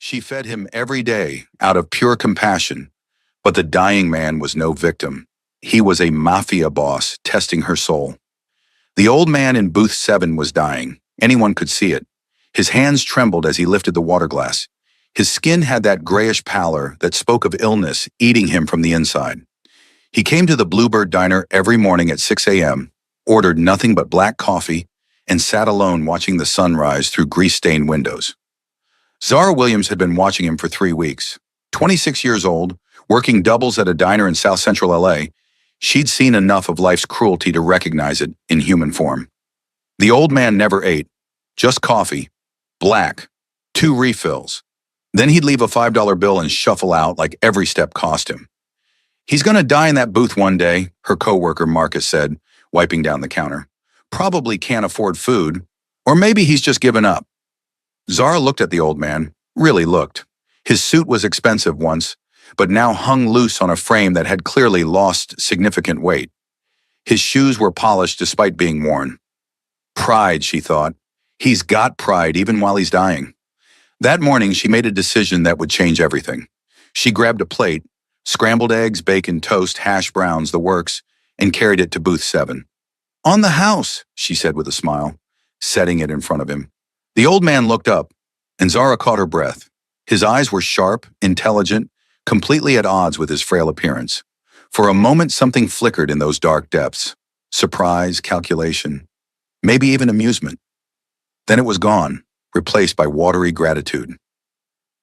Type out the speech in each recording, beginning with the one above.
She fed him every day out of pure compassion, but the dying man was no victim. He was a mafia boss testing her soul. The old man in booth 7 was dying. Anyone could see it. His hands trembled as he lifted the water glass. His skin had that grayish pallor that spoke of illness eating him from the inside. He came to the Bluebird Diner every morning at 6 a.m., ordered nothing but black coffee, and sat alone watching the sunrise through grease-stained windows. Zara Williams had been watching him for 3 weeks. 26 years old, working doubles at a diner in South Central LA, she'd seen enough of life's cruelty to recognize it in human form. The old man never ate, just coffee, black, 2 refills. Then he'd leave a $5 bill and shuffle out like every step cost him. "He's gonna die in that booth one day," her coworker Marcus said, wiping down the counter. "Probably can't afford food, or maybe he's just given up." Zara looked at the old man, really looked. His suit was expensive once, but now hung loose on a frame that had clearly lost significant weight. His shoes were polished despite being worn. Pride, she thought. He's got pride even while he's dying. That morning, she made a decision that would change everything. She grabbed a plate, scrambled eggs, bacon, toast, hash browns, the works, and carried it to booth 7. "On the house," she said with a smile, setting it in front of him. The old man looked up, and Zara caught her breath. His eyes were sharp, intelligent, completely at odds with his frail appearance. For a moment, something flickered in those dark depths. Surprise, calculation, maybe even amusement. Then it was gone, replaced by watery gratitude.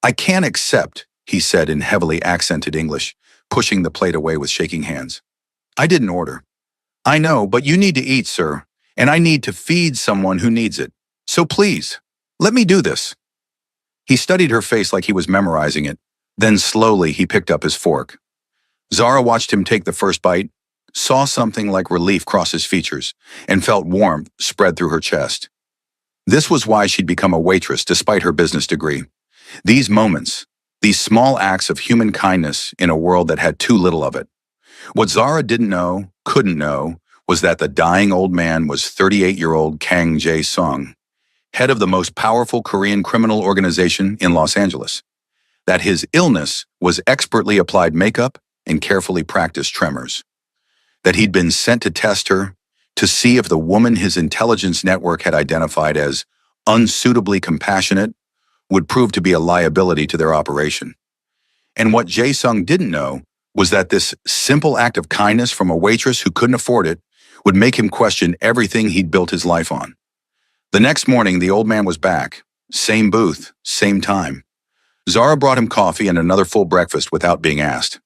"I can't accept," he said in heavily accented English, pushing the plate away with shaking hands. "I didn't order." "I know, but you need to eat, sir, and I need to feed someone who needs it. So please, let me do this." He studied her face like he was memorizing it. Then slowly he picked up his fork. Zara watched him take the first bite, saw something like relief cross his features, and felt warmth spread through her chest. This was why she'd become a waitress despite her business degree. These moments, these small acts of human kindness in a world that had too little of it. What Zara didn't know, couldn't know, was that the dying old man was 38-year-old Kang Jae-sung, head of the most powerful Korean criminal organization in Los Angeles. That his illness was expertly applied makeup and carefully practiced tremors. That he'd been sent to test her, to see if the woman his intelligence network had identified as unsuitably compassionate would prove to be a liability to their operation. And what Jae-sung didn't know was that this simple act of kindness from a waitress who couldn't afford it would make him question everything he'd built his life on. The next morning, the old man was back. Same booth, same time. Zara brought him coffee and another full breakfast without being asked.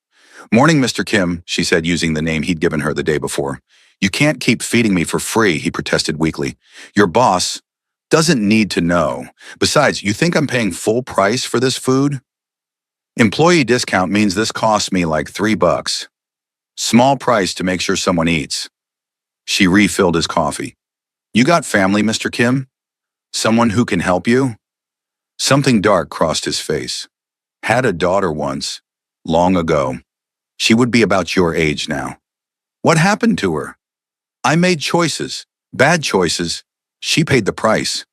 "Morning, Mr. Kim," she said using the name he'd given her the day before. "You can't keep feeding me for free," he protested weakly. "Your boss doesn't need to know. Besides, you think I'm paying full price for this food? Employee discount means this costs me like $3. Small price to make sure someone eats." She refilled his coffee. "You got family, Mr. Kim? Someone who can help you?" Something dark crossed his face. "Had a daughter once, long ago. She would be about your age now." "What happened to her?" "I made choices, bad choices. She paid the price."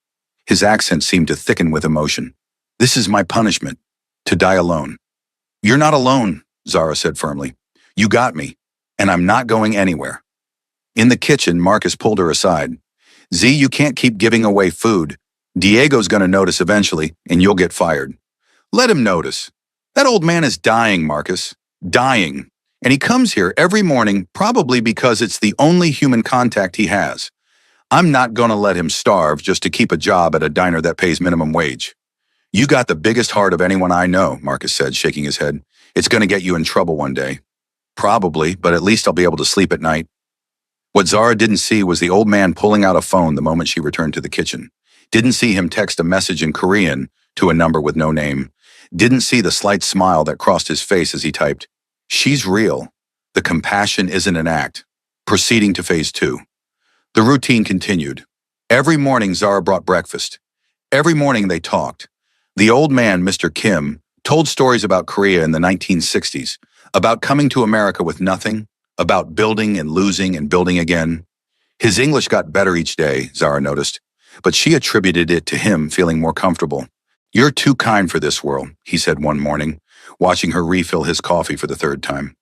His accent seemed to thicken with emotion. "This is my punishment, to die alone." "You're not alone," Zara said firmly. "You got me, and I'm not going anywhere." In the kitchen, Marcus pulled her aside. "Z, you can't keep giving away food. Diego's gonna notice eventually, and you'll get fired." "Let him notice. That old man is dying, Marcus. Dying. And he comes here every morning probably because it's the only human contact he has. I'm not gonna let him starve just to keep a job at a diner that pays minimum wage." "You got the biggest heart of anyone I know," Marcus said, shaking his head. "It's gonna get you in trouble one day." "Probably, but at least I'll be able to sleep at night." What Zara didn't see was the old man pulling out a phone the moment she returned to the kitchen. Didn't see him text a message in Korean to a number with no name. Didn't see the slight smile that crossed his face as he typed, "She's real. The compassion isn't an act." Proceeding to phase 2. The routine continued. Every morning Zara brought breakfast. Every morning they talked. The old man, Mr. Kim, told stories about Korea in the 1960s, about coming to America with nothing, about building and losing and building again. His English got better each day, Zara noticed, but she attributed it to him feeling more comfortable. "You're too kind for this world," he said one morning, watching her refill his coffee for the third time.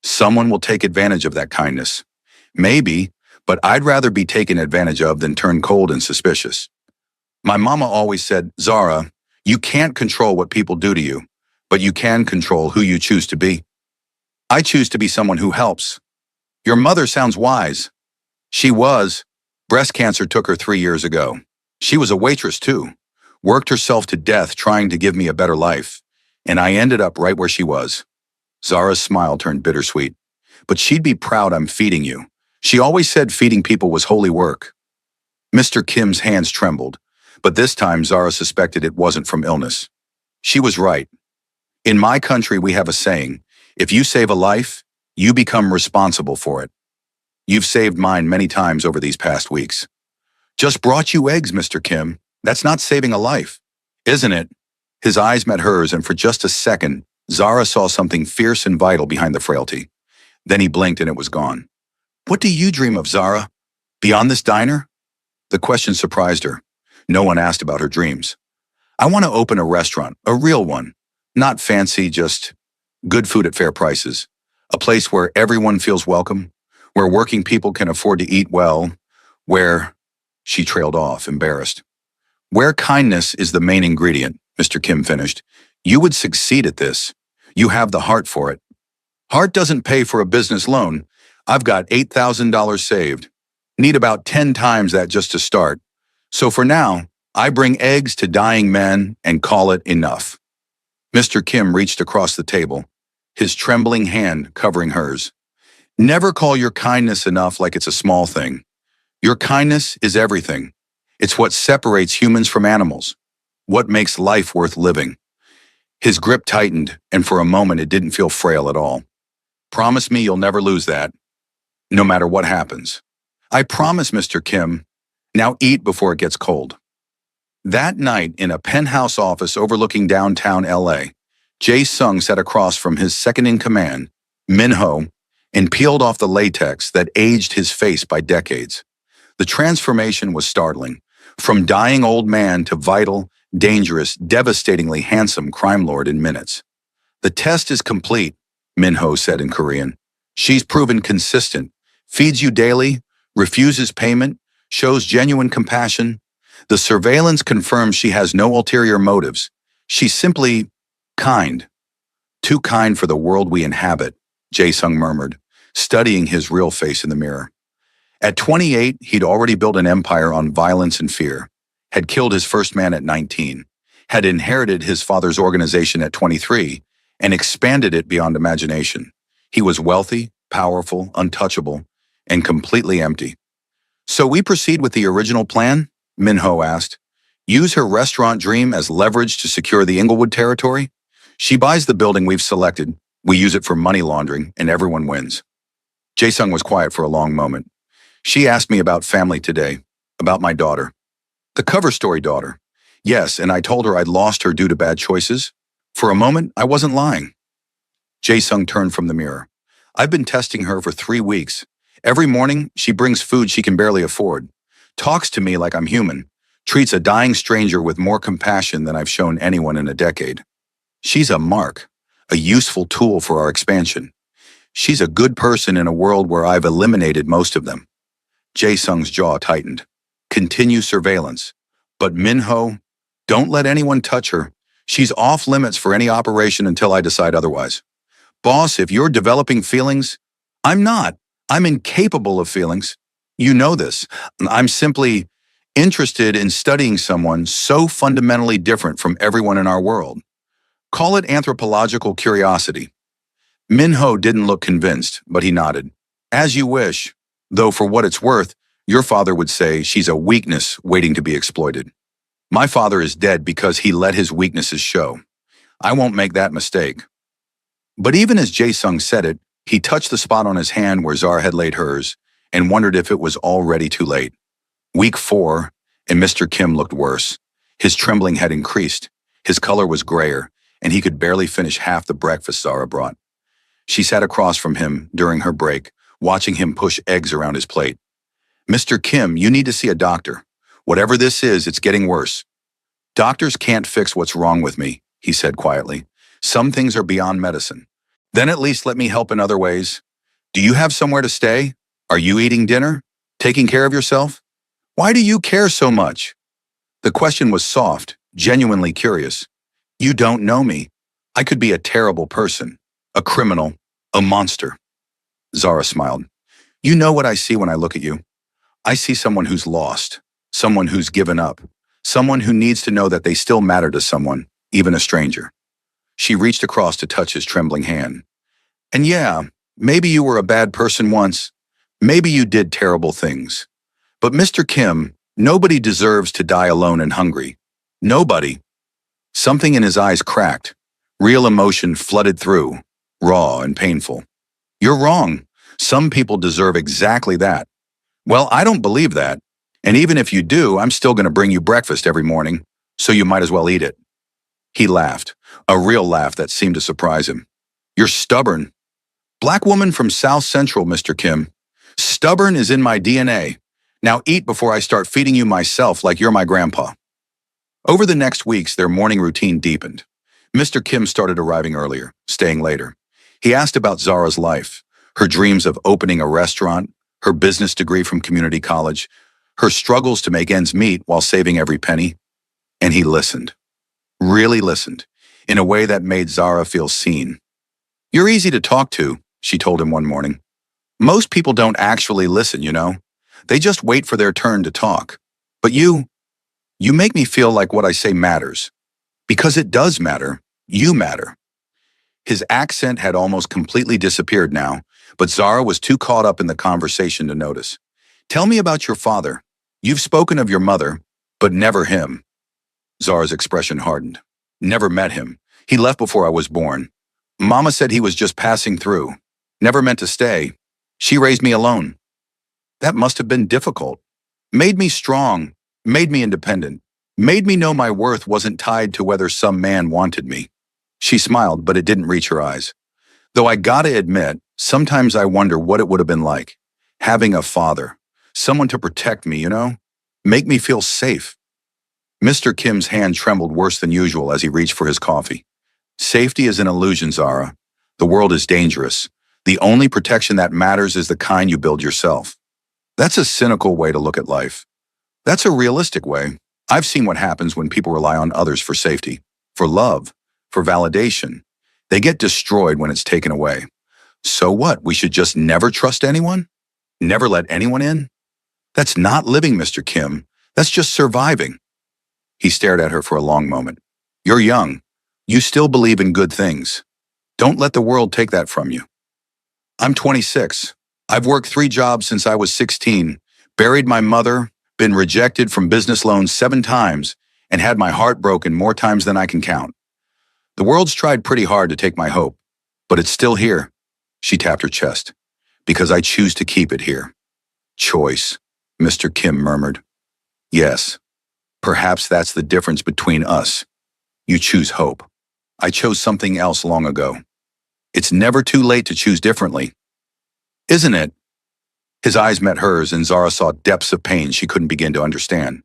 "Someone will take advantage of that kindness. Maybe, but I'd rather be taken advantage of than turn cold and suspicious." My mama always said, "Zara, you can't control what people do to you, but you can control who you choose to be." I choose to be someone who helps. Your mother sounds wise. She was. Breast cancer took her 3 years ago. She was a waitress too. Worked herself to death trying to give me a better life. And I ended up right where she was. Zara's smile turned bittersweet. "But she'd be proud I'm feeding you. She always said feeding people was holy work." Mr. Kim's hands trembled, but this time Zara suspected it wasn't from illness. She was right. In my country, we have a saying, if you save a life, you become responsible for it. You've saved mine many times over these past weeks. "Just brought you eggs, Mr. Kim. That's not saving a life, isn't it?" His eyes met hers, and for just a second, Zara saw something fierce and vital behind the frailty. Then he blinked and it was gone. "What do you dream of, Zara? Beyond this diner?" The question surprised her. No one asked about her dreams. "I want to open a restaurant, a real one. Not fancy, just good food at fair prices. A place where everyone feels welcome, where working people can afford to eat well, where—" She trailed off, embarrassed. "Where kindness is the main ingredient," Mr. Kim finished. "You would succeed at this. You have the heart for it." "Heart doesn't pay for a business loan. I've got $8,000 saved. Need about 10 times that just to start. So for now, I bring eggs to dying men and call it enough." Mr. Kim reached across the table, his trembling hand covering hers. "Never call your kindness enough like it's a small thing. Your kindness is everything. It's what separates humans from animals, what makes life worth living." His grip tightened, and for a moment it didn't feel frail at all. "Promise me you'll never lose that, no matter what happens." "I promise, Mr. Kim. Now eat before it gets cold." That night, in a penthouse office overlooking downtown LA, Jae-sung sat across from his second-in-command, Min-ho, and peeled off the latex that aged his face by decades. The transformation was startling. From dying old man to vital, dangerous, devastatingly handsome crime lord in minutes. "The test is complete," Min-ho said in Korean. "She's proven consistent, feeds you daily, refuses payment, shows genuine compassion. The surveillance confirms she has no ulterior motives. She's simply kind." "Too kind for the world we inhabit," Jae-sung murmured, studying his real face in the mirror. At 28, he'd already built an empire on violence and fear, had killed his first man at 19, had inherited his father's organization at 23, and expanded it beyond imagination. He was wealthy, powerful, untouchable, and completely empty. "So we proceed with the original plan?" Min-ho asked. "Use her restaurant dream as leverage to secure the Inglewood territory? She buys the building we've selected, we use it for money laundering, and everyone wins." Jae-sung was quiet for a long moment. "She asked me about family today, about my daughter." "The cover story daughter." "Yes, and I told her I'd lost her due to bad choices. For a moment, I wasn't lying." Jae-sung turned from the mirror. "I've been testing her for 3 weeks. Every morning, she brings food she can barely afford, talks to me like I'm human, treats a dying stranger with more compassion than I've shown anyone in a decade. She's a mark, a useful tool for our expansion. She's a good person in a world where I've eliminated most of them." Jae-sung's jaw tightened. "Continue surveillance. But Min-ho, don't let anyone touch her. She's off limits for any operation until I decide otherwise." "Boss, if you're developing feelings—" "I'm not. I'm incapable of feelings. You know this. I'm simply interested in studying someone so fundamentally different from everyone in our world. Call it anthropological curiosity." Min-ho didn't look convinced, but he nodded. "As you wish. Though for what it's worth, your father would say she's a weakness waiting to be exploited. My father is dead because he let his weaknesses show. I won't make that mistake." But even as Jae-sung said it, he touched the spot on his hand where Zara had laid hers and wondered if it was already too late. Week 4, and Mr. Kim looked worse. His trembling had increased, his color was grayer, and he could barely finish half the breakfast Zara brought. She sat across from him during her break, watching him push eggs around his plate. "Mr. Kim, you need to see a doctor. Whatever this is, it's getting worse." Doctors can't fix what's wrong with me, he said quietly. Some things are beyond medicine. Then at least let me help in other ways. Do you have somewhere to stay? Are you eating dinner? Taking care of yourself? Why do you care so much? The question was soft, genuinely curious. You don't know me. I could be a terrible person, a criminal, a monster. Zara smiled. You know what I see when I look at you. I see someone who's lost, someone who's given up, someone who needs to know that they still matter to someone, even a stranger. She reached across to touch his trembling hand. And yeah, maybe you were a bad person once. Maybe you did terrible things. But Mr. Kim, nobody deserves to die alone and hungry. Nobody. Something in his eyes cracked. Real emotion flooded through, raw and painful. You're wrong. Some people deserve exactly that. Well, I don't believe that. And even if you do, I'm still going to bring you breakfast every morning, so you might as well eat it. He laughed, a real laugh that seemed to surprise him. You're stubborn. Black woman from South Central, Mr. Kim. Stubborn is in my DNA. Now eat before I start feeding you myself like you're my grandpa. Over the next weeks, their morning routine deepened. Mr. Kim started arriving earlier, staying later. He asked about Zara's life, her dreams of opening a restaurant, her business degree from community college, her struggles to make ends meet while saving every penny. And he listened. Really listened, in a way that made Zara feel seen. You're easy to talk to, she told him one morning. Most people don't actually listen, you know. They just wait for their turn to talk. But you make me feel like what I say matters. Because it does matter. You matter. His accent had almost completely disappeared now, but Zara was too caught up in the conversation to notice. Tell me about your father. You've spoken of your mother, but never him. Zara's expression hardened. Never met him. He left before I was born. Mama said he was just passing through. Never meant to stay. She raised me alone. That must have been difficult. Made me strong. Made me independent. Made me know my worth wasn't tied to whether some man wanted me. She smiled, but it didn't reach her eyes. Though I gotta admit, sometimes I wonder what it would have been like. Having a father. Someone to protect me, you know? Make me feel safe. Mr. Kim's hand trembled worse than usual as he reached for his coffee. Safety is an illusion, Zara. The world is dangerous. The only protection that matters is the kind you build yourself. That's a cynical way to look at life. That's a realistic way. I've seen what happens when people rely on others for safety, for love, for validation. They get destroyed when it's taken away. So what? We should just never trust anyone? Never let anyone in? That's not living, Mr. Kim. That's just surviving. He stared at her for a long moment. You're young. You still believe in good things. Don't let the world take that from you. I'm 26. I've worked 3 jobs since I was 16, buried my mother, been rejected from business loans 7 times, and had my heart broken more times than I can count. The world's tried pretty hard to take my hope, but it's still here. She tapped her chest. Because I choose to keep it here. Choice, Mr. Kim murmured. Yes, perhaps that's the difference between us. You choose hope. I chose something else long ago. It's never too late to choose differently. Isn't it? His eyes met hers and Zara saw depths of pain she couldn't begin to understand.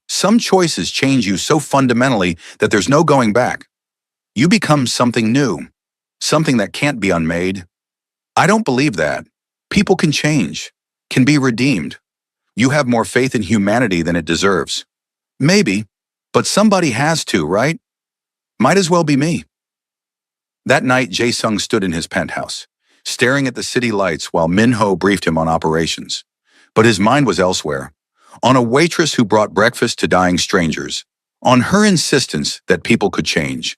Some choices change you so fundamentally that there's no going back. You become something new, something that can't be unmade. I don't believe that. People can change, can be redeemed. You have more faith in humanity than it deserves. Maybe, but somebody has to, right? Might as well be me. That night, Jae-sung stood in his penthouse, staring at the city lights while Min-ho briefed him on operations. But his mind was elsewhere, on a waitress who brought breakfast to dying strangers, on her insistence that people could change,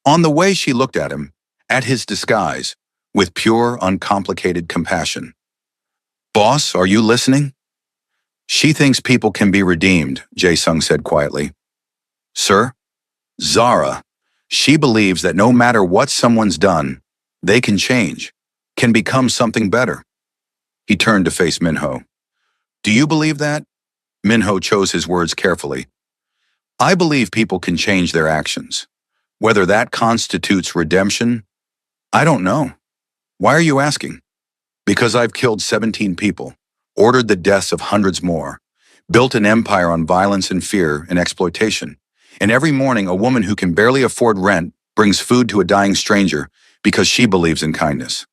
on the way she looked at him, at his disguise, with pure, uncomplicated compassion. Boss, are you listening? She thinks people can be redeemed, Jae-sung said quietly. Sir? Zara. She believes that no matter what someone's done, they can change, can become something better. He turned to face Min-ho. Do you believe that? Min-ho chose his words carefully. I believe people can change their actions. Whether that constitutes redemption, I don't know. Why are you asking? Because I've killed 17 people, ordered the deaths of hundreds more, built an empire on violence and fear and exploitation, And every morning, a woman who can barely afford rent brings food to a dying stranger because she believes in kindness.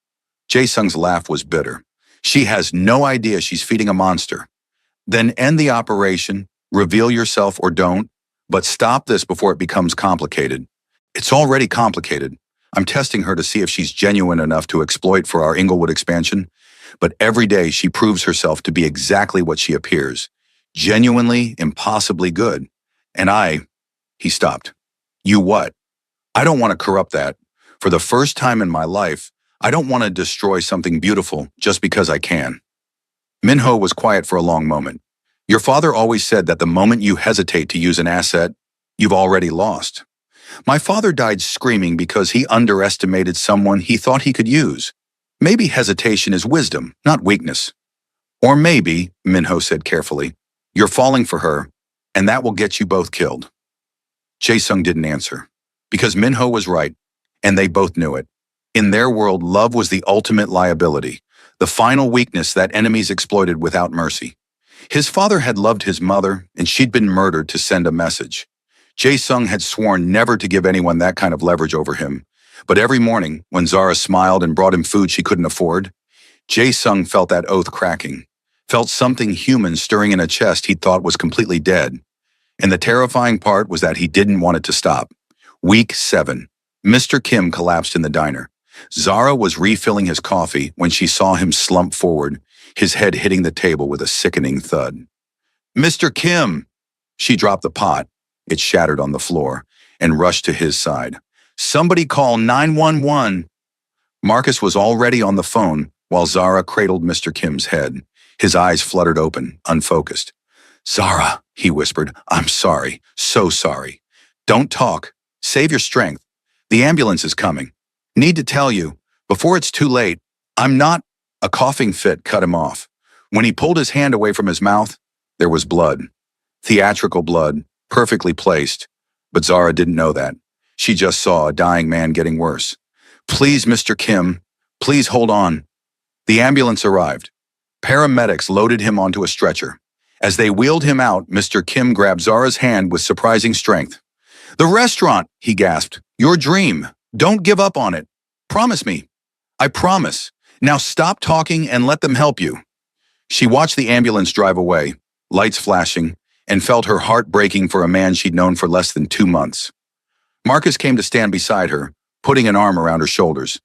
Jae-sung's laugh was bitter. She has no idea she's feeding a monster. Then end the operation, reveal yourself or don't, but stop this before it becomes complicated. It's already complicated. I'm testing her to see if she's genuine enough to exploit for our Inglewood expansion, but every day she proves herself to be exactly what she appears. Genuinely, impossibly good. And he stopped. You what? I don't want to corrupt that. For the first time in my life, I don't want to destroy something beautiful just because I can. Minho was quiet for a long moment. Your father always said that the moment you hesitate to use an asset, you've already lost. My father died screaming because he underestimated someone he thought he could use. Maybe hesitation is wisdom, not weakness. Or maybe, Minho said carefully, you're falling for her, and that will get you both killed. Jae-sung didn't answer, because Minho was right, and they both knew it. In their world, love was the ultimate liability, the final weakness that enemies exploited without mercy. His father had loved his mother, and she'd been murdered to send a message. Jae-sung had sworn never to give anyone that kind of leverage over him, but every morning, when Zara smiled and brought him food she couldn't afford, Jae-sung felt that oath cracking, felt something human stirring in a chest he'd thought was completely dead. And the terrifying part was that he didn't want it to stop. Week 7. Mr. Kim collapsed in the diner. Zara was refilling his coffee when she saw him slump forward, his head hitting the table with a sickening thud. Mr. Kim! She dropped the pot. It shattered on the floor and rushed to his side. Somebody call 911. Marcus was already on the phone while Zara cradled Mr. Kim's head. His eyes fluttered open, unfocused. Zara, he whispered, I'm sorry, so sorry. Don't talk. Save your strength. The ambulance is coming. Need to tell you, before it's too late, I'm not. A coughing fit cut him off. When he pulled his hand away from his mouth, there was blood. Theatrical blood, perfectly placed. But Zara didn't know that. She just saw a dying man getting worse. Please, Mr. Kim, please hold on. The ambulance arrived. Paramedics loaded him onto a stretcher. As they wheeled him out, Mr. Kim grabbed Zara's hand with surprising strength. The restaurant, he gasped. Your dream. Don't give up on it. Promise me. I promise. Now stop talking and let them help you. She watched the ambulance drive away, lights flashing, and felt her heart breaking for a man she'd known for less than 2 months. Marcus came to stand beside her, putting an arm around her shoulders.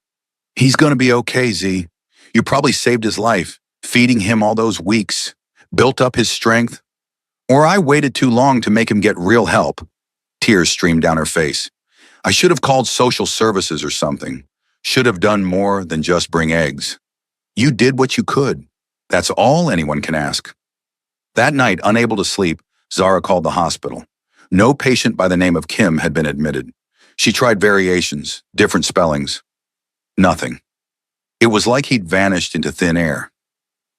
He's gonna be okay, Z. You probably saved his life, feeding him all those weeks, built up his strength. Or I waited too long to make him get real help. Tears streamed down her face. I should have called social services or something. Should have done more than just bring eggs. You did what you could. That's all anyone can ask. That night, unable to sleep, Zara called the hospital. No patient by the name of Kim had been admitted. She tried variations, different spellings. Nothing. It was like he'd vanished into thin air.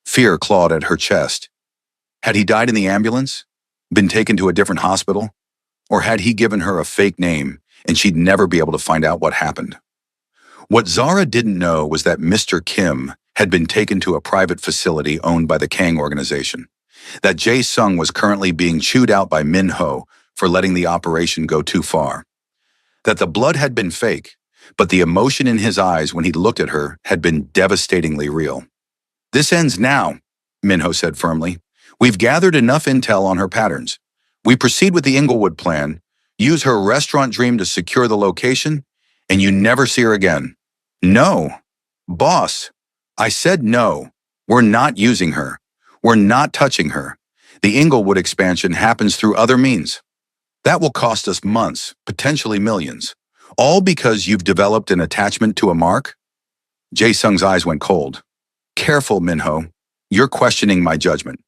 Fear clawed at her chest. Had he died in the ambulance? Been taken to a different hospital? Or had he given her a fake name and she'd never be able to find out what happened? What Zara didn't know was that Mr. Kim had been taken to a private facility owned by the Kang organization. That Jae-sung was currently being chewed out by Minho for letting the operation go too far. That the blood had been fake, but the emotion in his eyes when he looked at her had been devastatingly real. This ends now, Minho said firmly. We've gathered enough intel on her patterns. We proceed with the Inglewood plan, use her restaurant dream to secure the location, and you never see her again. No. Boss, I said no. We're not using her. We're not touching her. The Inglewood expansion happens through other means. That will cost us months, potentially millions. All because you've developed an attachment to a mark? Jae-sung's eyes went cold. Careful, Minho. You're questioning my judgment.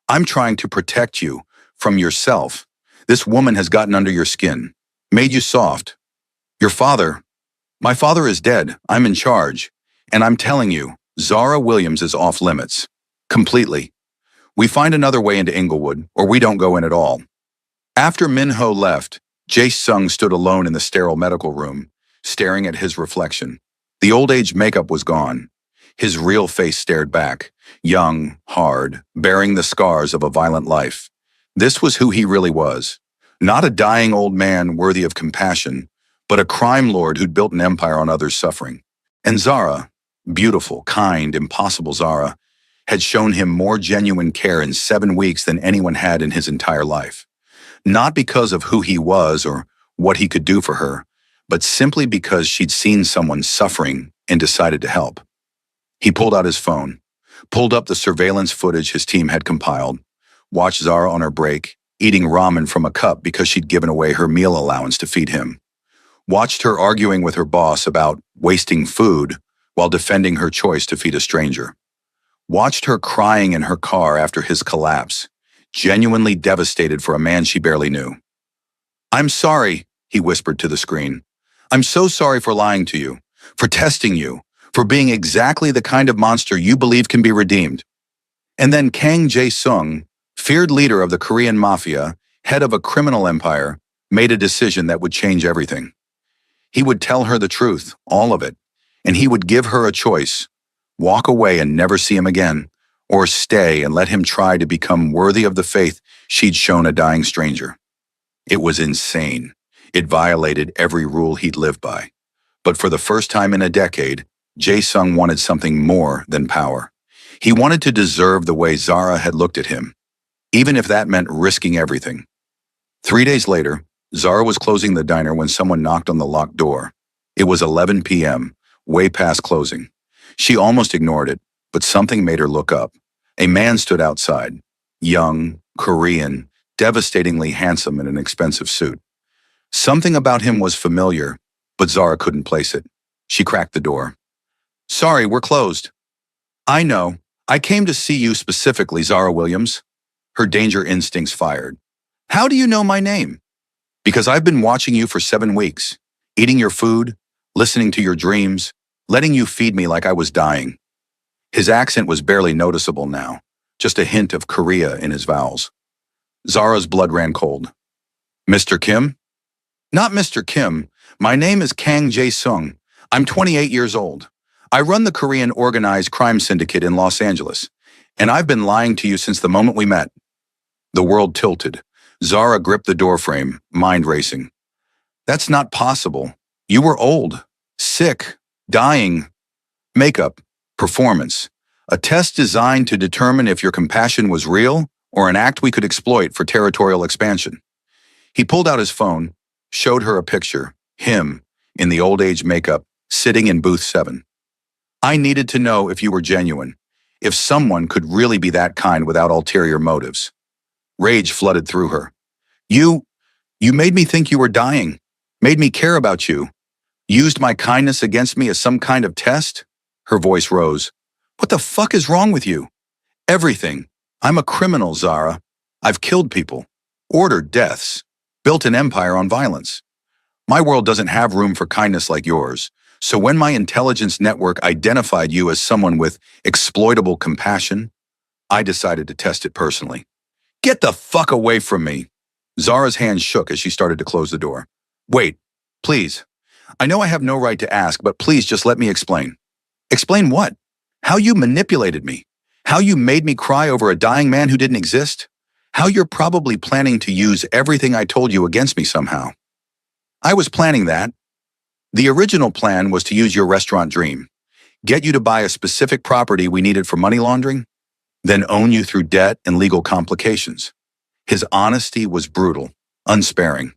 I'm trying to protect you from yourself. This woman has gotten under your skin, made you soft. My father is dead. I'm in charge. And I'm telling you, Zara Williams is off limits. Completely. We find another way into Inglewood, or we don't go in at all. After Minho left, Jae-sung stood alone in the sterile medical room, staring at his reflection. The old-age makeup was gone. His real face stared back, young, hard, bearing the scars of a violent life. This was who he really was. Not a dying old man worthy of compassion, but a crime lord who'd built an empire on others' suffering. And Zara, beautiful, kind, impossible Zara, had shown him more genuine care in 7 weeks than anyone had in his entire life. Not because of who he was or what he could do for her, but simply because she'd seen someone suffering and decided to help. He pulled out his phone, pulled up the surveillance footage his team had compiled, watched Zara on her break, eating ramen from a cup because she'd given away her meal allowance to feed him, watched her arguing with her boss about wasting food while defending her choice to feed a stranger, watched her crying in her car after his collapse, genuinely devastated for a man she barely knew. "I'm sorry," he whispered to the screen. "I'm so sorry for lying to you, for testing you, for being exactly the kind of monster you believe can be redeemed." And then Kang Jae-sung, feared leader of the Korean Mafia, head of a criminal empire, made a decision that would change everything. He would tell her the truth, all of it, and he would give her a choice: walk away and never see him again, or stay and let him try to become worthy of the faith she'd shown a dying stranger. It was insane. It violated every rule he'd lived by. But for the first time in a decade, Jae-sung wanted something more than power. He wanted to deserve the way Zara had looked at him, even if that meant risking everything. 3 days later, Zara was closing the diner when someone knocked on the locked door. It was 11 p.m., way past closing. She almost ignored it, but something made her look up. A man stood outside, young, Korean, devastatingly handsome in an expensive suit. Something about him was familiar, but Zara couldn't place it. She cracked the door. "Sorry, we're closed." "I know. I came to see you specifically, Zara Williams." Her danger instincts fired. "How do you know my name?" "Because I've been watching you for 7 weeks, eating your food, listening to your dreams, letting you feed me like I was dying." His accent was barely noticeable now, just a hint of Korea in his vowels. Zara's blood ran cold. "Mr. Kim?" "Not Mr. Kim. My name is Kang Jae-sung. I'm 28 years old. I run the Korean organized crime syndicate in Los Angeles, and I've been lying to you since the moment we met." The world tilted. Zara gripped the doorframe, mind racing. "That's not possible. You were old, sick, dying." Makeup, performance, a test designed to determine if your compassion was real or an act we could exploit for territorial expansion. He pulled out his phone, showed her a picture, him, in the old age makeup, sitting in booth 7. "I needed to know if you were genuine, if someone could really be that kind without ulterior motives." Rage flooded through her. You made me think you were dying, made me care about you, used my kindness against me as some kind of test?" Her voice rose. "What the fuck is wrong with you?" "Everything. I'm a criminal, Zara. I've killed people, ordered deaths, built an empire on violence. My world doesn't have room for kindness like yours. So when my intelligence network identified you as someone with exploitable compassion, I decided to test it personally." "Get the fuck away from me!" Zara's hand shook as she started to close the door. "Wait, please. I know I have no right to ask, but please just let me explain." "Explain what?" "How you manipulated me. How you made me cry over a dying man who didn't exist. How you're probably planning to use everything I told you against me somehow." "I was planning that. The original plan was to use your restaurant dream, get you to buy a specific property we needed for money laundering, then own you through debt and legal complications." His honesty was brutal, unsparing.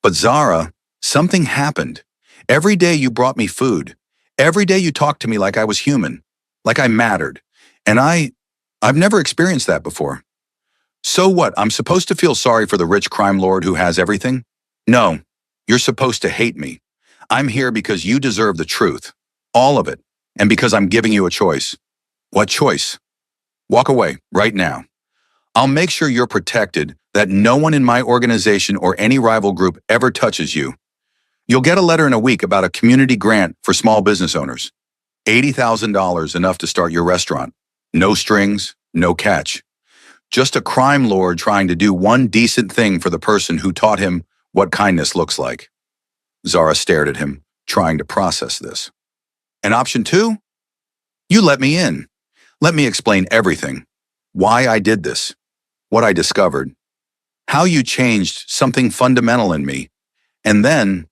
"But Zara, something happened. Every day you brought me food. Every day you talked to me like I was human, like I mattered. And I've never experienced that before." "So what, I'm supposed to feel sorry for the rich crime lord who has everything?" "No, you're supposed to hate me. I'm here because you deserve the truth, all of it, and because I'm giving you a choice." "What choice?" "Walk away, right now. I'll make sure you're protected, that no one in my organization or any rival group ever touches you. You'll get a letter in a week about a community grant for small business owners. $80,000, enough to start your restaurant. No strings, no catch. Just a crime lord trying to do one decent thing for the person who taught him what kindness looks like." Zara stared at him, trying to process this. "And option 2? You let me in. Let me explain everything. Why I did this. What I discovered. How you changed something fundamental in me. And then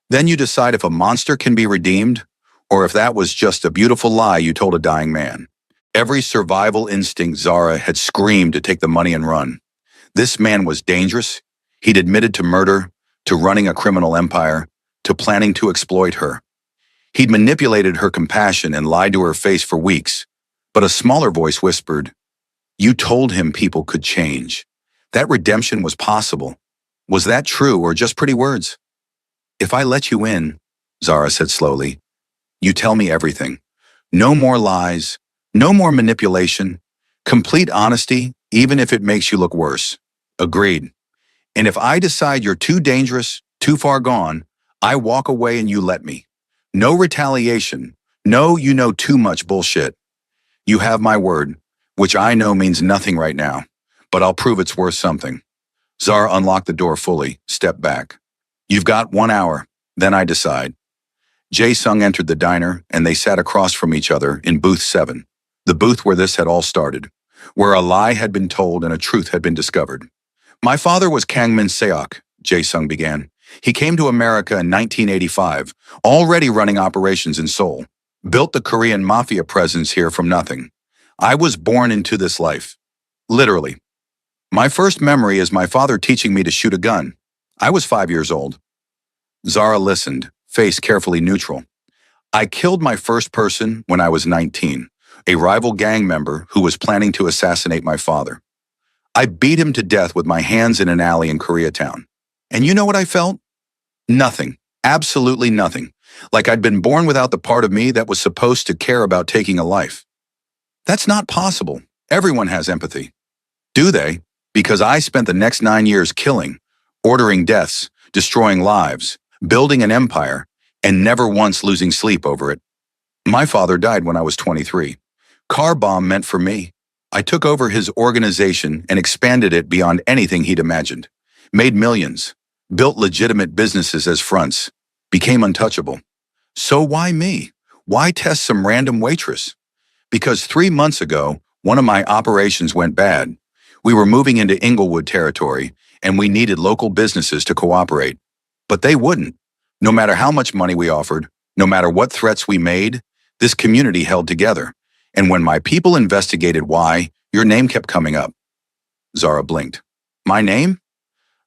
you decide if a monster can be redeemed, or if that was just a beautiful lie you told a dying man. Every survival instinct Zara had screamed to take the money and run. This man was dangerous. He'd admitted to murder, to running a criminal empire, to planning to exploit her. He'd manipulated her compassion and lied to her face for weeks. But a smaller voice whispered, "You told him people could change. That redemption was possible. Was that true or just pretty words?" "If I let you in," Zara said slowly, "you tell me everything. No more lies, no more manipulation, complete honesty, even if it makes you look worse." "Agreed. And if I decide you're too dangerous, too far gone, I walk away and you let me. No retaliation. No, you know too much bullshit. You have my word, which I know means nothing right now, but I'll prove it's worth something." Zara unlocked the door fully, stepped back. "You've got 1 hour, then I decide." Jae-sung entered the diner, and they sat across from each other in booth 7, the booth where this had all started, where a lie had been told and a truth had been discovered. "My father was Kang Min Seok," Jae-sung began. "He came to America in 1985, already running operations in Seoul. Built the Korean Mafia presence here from nothing. I was born into this life. Literally. My first memory is my father teaching me to shoot a gun. I was 5 years old." Zara listened, face carefully neutral. "I killed my first person when I was 19, a rival gang member who was planning to assassinate my father. I beat him to death with my hands in an alley in Koreatown. And you know what I felt? Nothing. Absolutely nothing. Like I'd been born without the part of me that was supposed to care about taking a life. That's not possible. Everyone has empathy." "Do they? Because I spent the next 9 years killing, ordering deaths, destroying lives, building an empire, and never once losing sleep over it. My father died when I was 23. Car bomb meant for me. I took over his organization and expanded it beyond anything he'd imagined. Made millions, built legitimate businesses as fronts, became untouchable. So why me? Why test some random waitress? Because 3 months ago, one of my operations went bad. We were moving into Inglewood territory, and we needed local businesses to cooperate. But they wouldn't. No matter how much money we offered, no matter what threats we made, this community held together. And when my people investigated why, your name kept coming up." Zara blinked. "My name?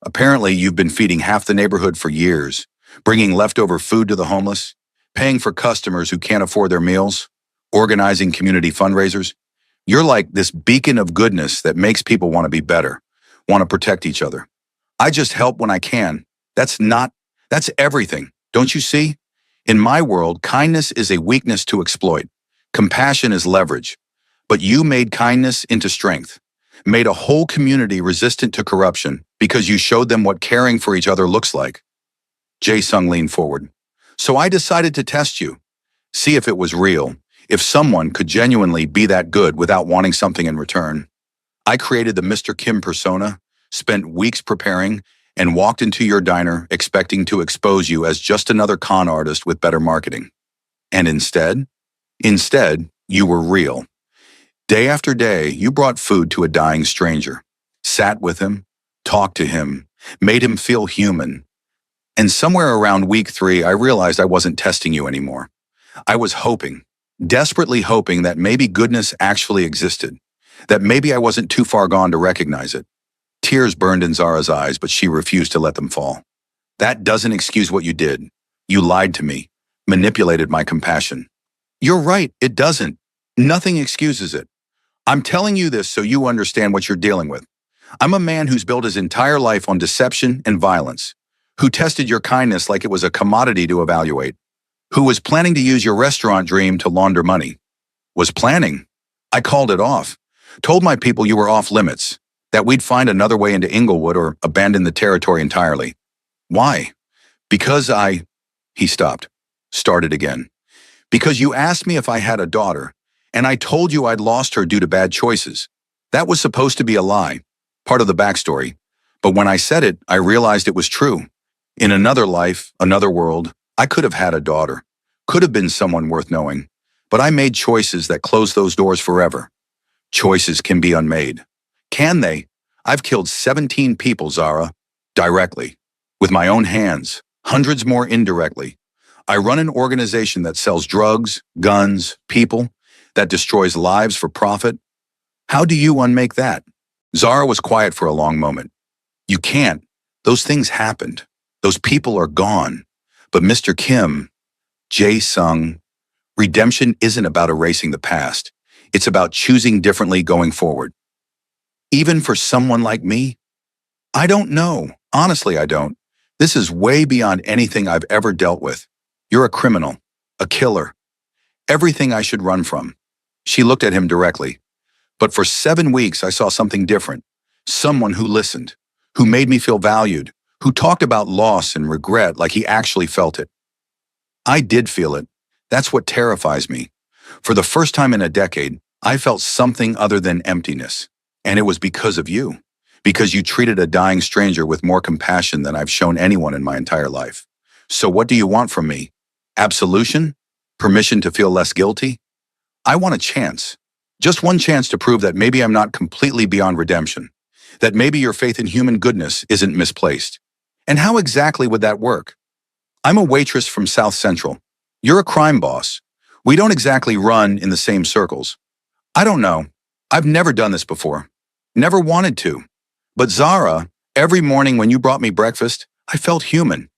Apparently you've been feeding half the neighborhood for years, bringing leftover food to the homeless, paying for customers who can't afford their meals, organizing community fundraisers. You're like this beacon of goodness that makes people want to be better, want to protect each other. I just help when I can. That's everything. Don't you see? In my world, kindness is a weakness to exploit. Compassion is leverage. But you made kindness into strength, made a whole community resistant to corruption because you showed them what caring for each other looks like." Jae-sung leaned forward. "So I decided to test you, see if it was real, if someone could genuinely be that good without wanting something in return. I created the Mr. Kim persona, spent weeks preparing, and walked into your diner expecting to expose you as just another con artist with better marketing. And instead, you were real. Day after day, you brought food to a dying stranger, sat with him, talked to him, made him feel human. And somewhere around week 3, I realized I wasn't testing you anymore. I was hoping, desperately hoping that maybe goodness actually existed, that maybe I wasn't too far gone to recognize it." Tears burned in Zara's eyes, but she refused to let them fall. "That doesn't excuse what you did. You lied to me, manipulated my compassion." "You're right, it doesn't. Nothing excuses it. I'm telling you this so you understand what you're dealing with. I'm a man who's built his entire life on deception and violence, who tested your kindness like it was a commodity to evaluate, who was planning to use your restaurant dream to launder money. Was planning. I called it off. Told my people you were off limits, that we'd find another way into Inglewood or abandon the territory entirely. Why? Because He stopped. Started again. "Because you asked me if I had a daughter, and I told you I'd lost her due to bad choices. That was supposed to be a lie, part of the backstory. But when I said it, I realized it was true. In another life, another world, I could have had a daughter, could have been someone worth knowing. But I made choices that closed those doors forever. Choices can be unmade. Can they? I've killed 17 people, Zara, directly, with my own hands, hundreds more indirectly. I run an organization that sells drugs, guns, people, that destroys lives for profit. How do you unmake that? Zara was quiet for a long moment. You can't. Those things happened. Those people are gone. But Mr. Kim, Jae Sung, redemption isn't about erasing the past. It's about choosing differently going forward. Even for someone like me? I don't know. Honestly, I don't. This is way beyond anything I've ever dealt with. You're a criminal, a killer, everything I should run from. She looked at him directly. But for 7 weeks, I saw something different. Someone who listened, who made me feel valued, who talked about loss and regret like he actually felt it. I did feel it. That's what terrifies me. For the first time in a decade, I felt something other than emptiness. And it was because of you. Because you treated a dying stranger with more compassion than I've shown anyone in my entire life. So what do you want from me? Absolution? Permission to feel less guilty? I want a chance. Just one chance to prove that maybe I'm not completely beyond redemption. That maybe your faith in human goodness isn't misplaced. And how exactly would that work? I'm a waitress from South Central. You're a crime boss. We don't exactly run in the same circles. I don't know. I've never done this before. Never wanted to. But Zara, every morning when you brought me breakfast, I felt human.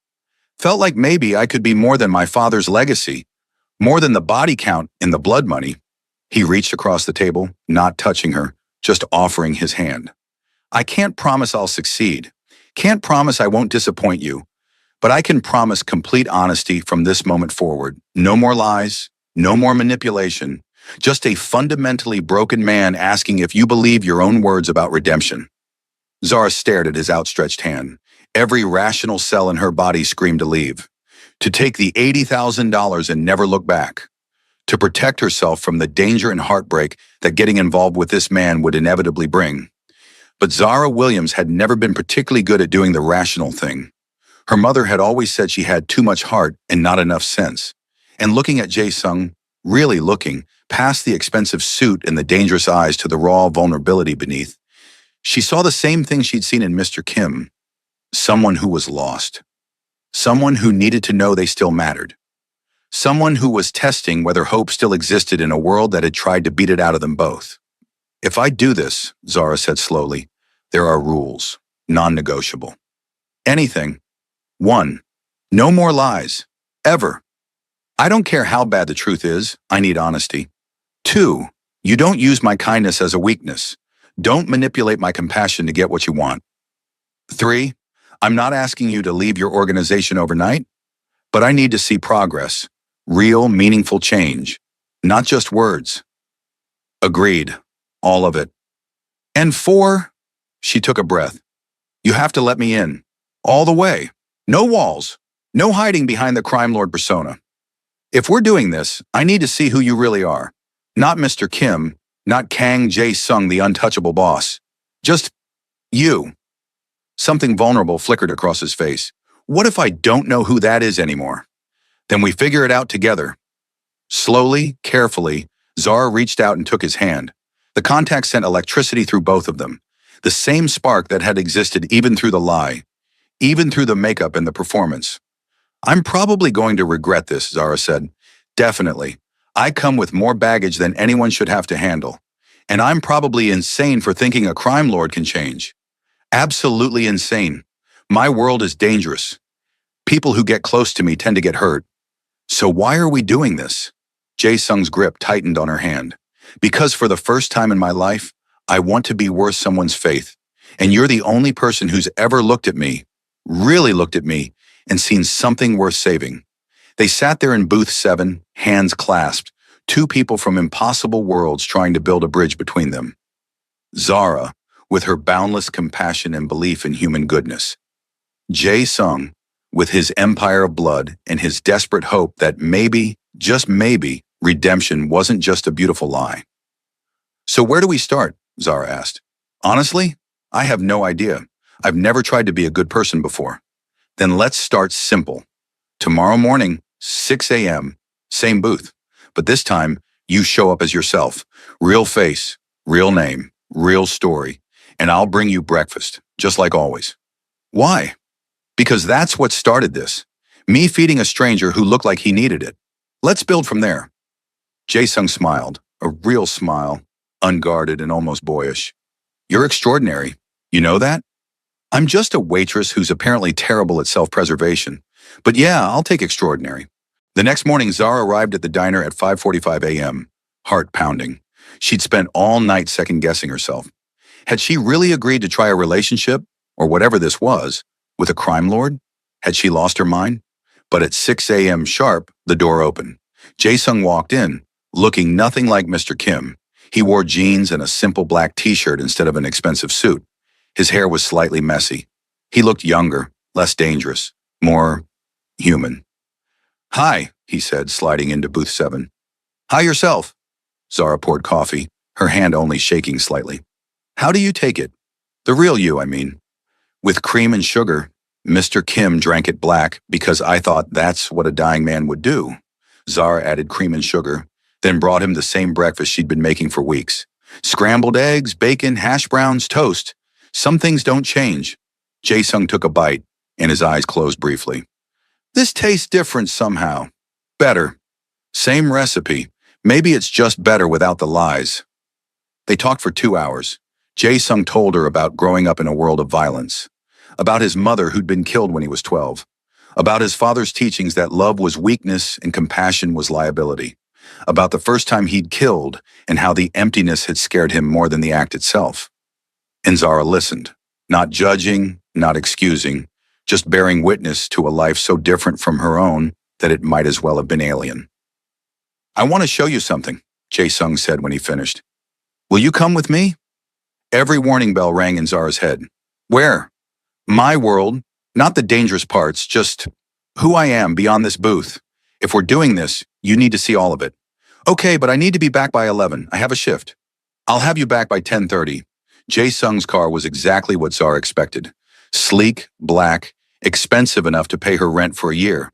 Felt like maybe I could be more than my father's legacy, more than the body count in the blood money. He reached across the table, not touching her, just offering his hand. I can't promise I'll succeed. Can't promise I won't disappoint you. But I can promise complete honesty from this moment forward. No more lies, no more manipulation. Just a fundamentally broken man asking if you believe your own words about redemption. Zara stared at his outstretched hand. Every rational cell in her body screamed to leave. To take the $80,000 and never look back. To protect herself from the danger and heartbreak that getting involved with this man would inevitably bring. But Zara Williams had never been particularly good at doing the rational thing. Her mother had always said she had too much heart and not enough sense. And looking at Jae Sung, really looking, past the expensive suit and the dangerous eyes to the raw vulnerability beneath, she saw the same thing she'd seen in Mr. Kim. Someone who was lost. Someone who needed to know they still mattered. Someone who was testing whether hope still existed in a world that had tried to beat it out of them both. If I do this, Zara said slowly, there are rules, non-negotiable. Anything. 1. No more lies. Ever. I don't care how bad the truth is, I need honesty. 2. You don't use my kindness as a weakness. Don't manipulate my compassion to get what you want. 3. I'm not asking you to leave your organization overnight, but I need to see progress, real, meaningful change, not just words. Agreed. All of it. And 4, she took a breath. You have to let me in. All the way. No walls. No hiding behind the crime lord persona. If we're doing this, I need to see who you really are. Not Mr. Kim, not Kang Jae Sung, the untouchable boss. Just you. Something vulnerable flickered across his face. What if I don't know who that is anymore? Then we figure it out together. Slowly, carefully, Zara reached out and took his hand. The contact sent electricity through both of them. The same spark that had existed even through the lie, even through the makeup and the performance. I'm probably going to regret this, Zara said. Definitely. I come with more baggage than anyone should have to handle. And I'm probably insane for thinking a crime lord can change. Absolutely insane. My world is dangerous. People who get close to me tend to get hurt. So why are we doing this? Jae Sung's grip tightened on her hand. Because for the first time in my life, I want to be worth someone's faith. And you're the only person who's ever looked at me, really looked at me, and seen something worth saving. They sat there in booth 7, hands clasped, 2 people from impossible worlds trying to build a bridge between them. Zara, with her boundless compassion and belief in human goodness. Jae Sung, with his empire of blood and his desperate hope that maybe, just maybe, redemption wasn't just a beautiful lie. So where do we start? Zara asked. Honestly, I have no idea. I've never tried to be a good person before. Then let's start simple. Tomorrow morning, 6 a.m., same booth. But this time, you show up as yourself. Real face, real name, real story. and I'll bring you breakfast, just like always. Why? Because that's what started this. Me feeding a stranger who looked like he needed it. Let's build from there. Jae-sung smiled, a real smile, unguarded and almost boyish. You're extraordinary. You know that? I'm just a waitress who's apparently terrible at self-preservation. But yeah, I'll take extraordinary. The next morning, Zara arrived at the diner at 5:45 a.m., heart pounding. She'd spent all night second-guessing herself. Had she really agreed to try a relationship, or whatever this was, with a crime lord? Had she lost her mind? But at 6 a.m. sharp, the door opened. Jae-sung walked in, looking nothing like Mr. Kim. He wore jeans and a simple black t-shirt instead of an expensive suit. His hair was slightly messy. He looked younger, less dangerous, more human. Hi, he said, sliding into booth 7. Hi yourself. Zara poured coffee, her hand only shaking slightly. How do you take it? The real you, I mean. With cream and sugar. Mr. Kim drank it black because I thought that's what a dying man would do. Zara added cream and sugar, then brought him the same breakfast she'd been making for weeks. Scrambled eggs, bacon, hash browns, toast. Some things don't change. Jae-sung took a bite, and his eyes closed briefly. This tastes different somehow. Better. Same recipe. Maybe it's just better without the lies. They talked for 2 hours. Jae-sung told her about growing up in a world of violence, about his mother who'd been killed when he was 12, about his father's teachings that love was weakness and compassion was liability, about the first time he'd killed and how the emptiness had scared him more than the act itself. And Zara listened, not judging, not excusing, just bearing witness to a life so different from her own that it might as well have been alien. I want to show you something, Jae-sung said when he finished. Will you come with me? Every warning bell rang in Zara's head. Where? My world, not the dangerous parts, just who I am beyond this booth. If we're doing this, you need to see all of it. Okay, but I need to be back by 11. I have a shift. I'll have you back by 10:30. Jae-sung's car was exactly what Zara expected. Sleek, black, expensive enough to pay her rent for a year.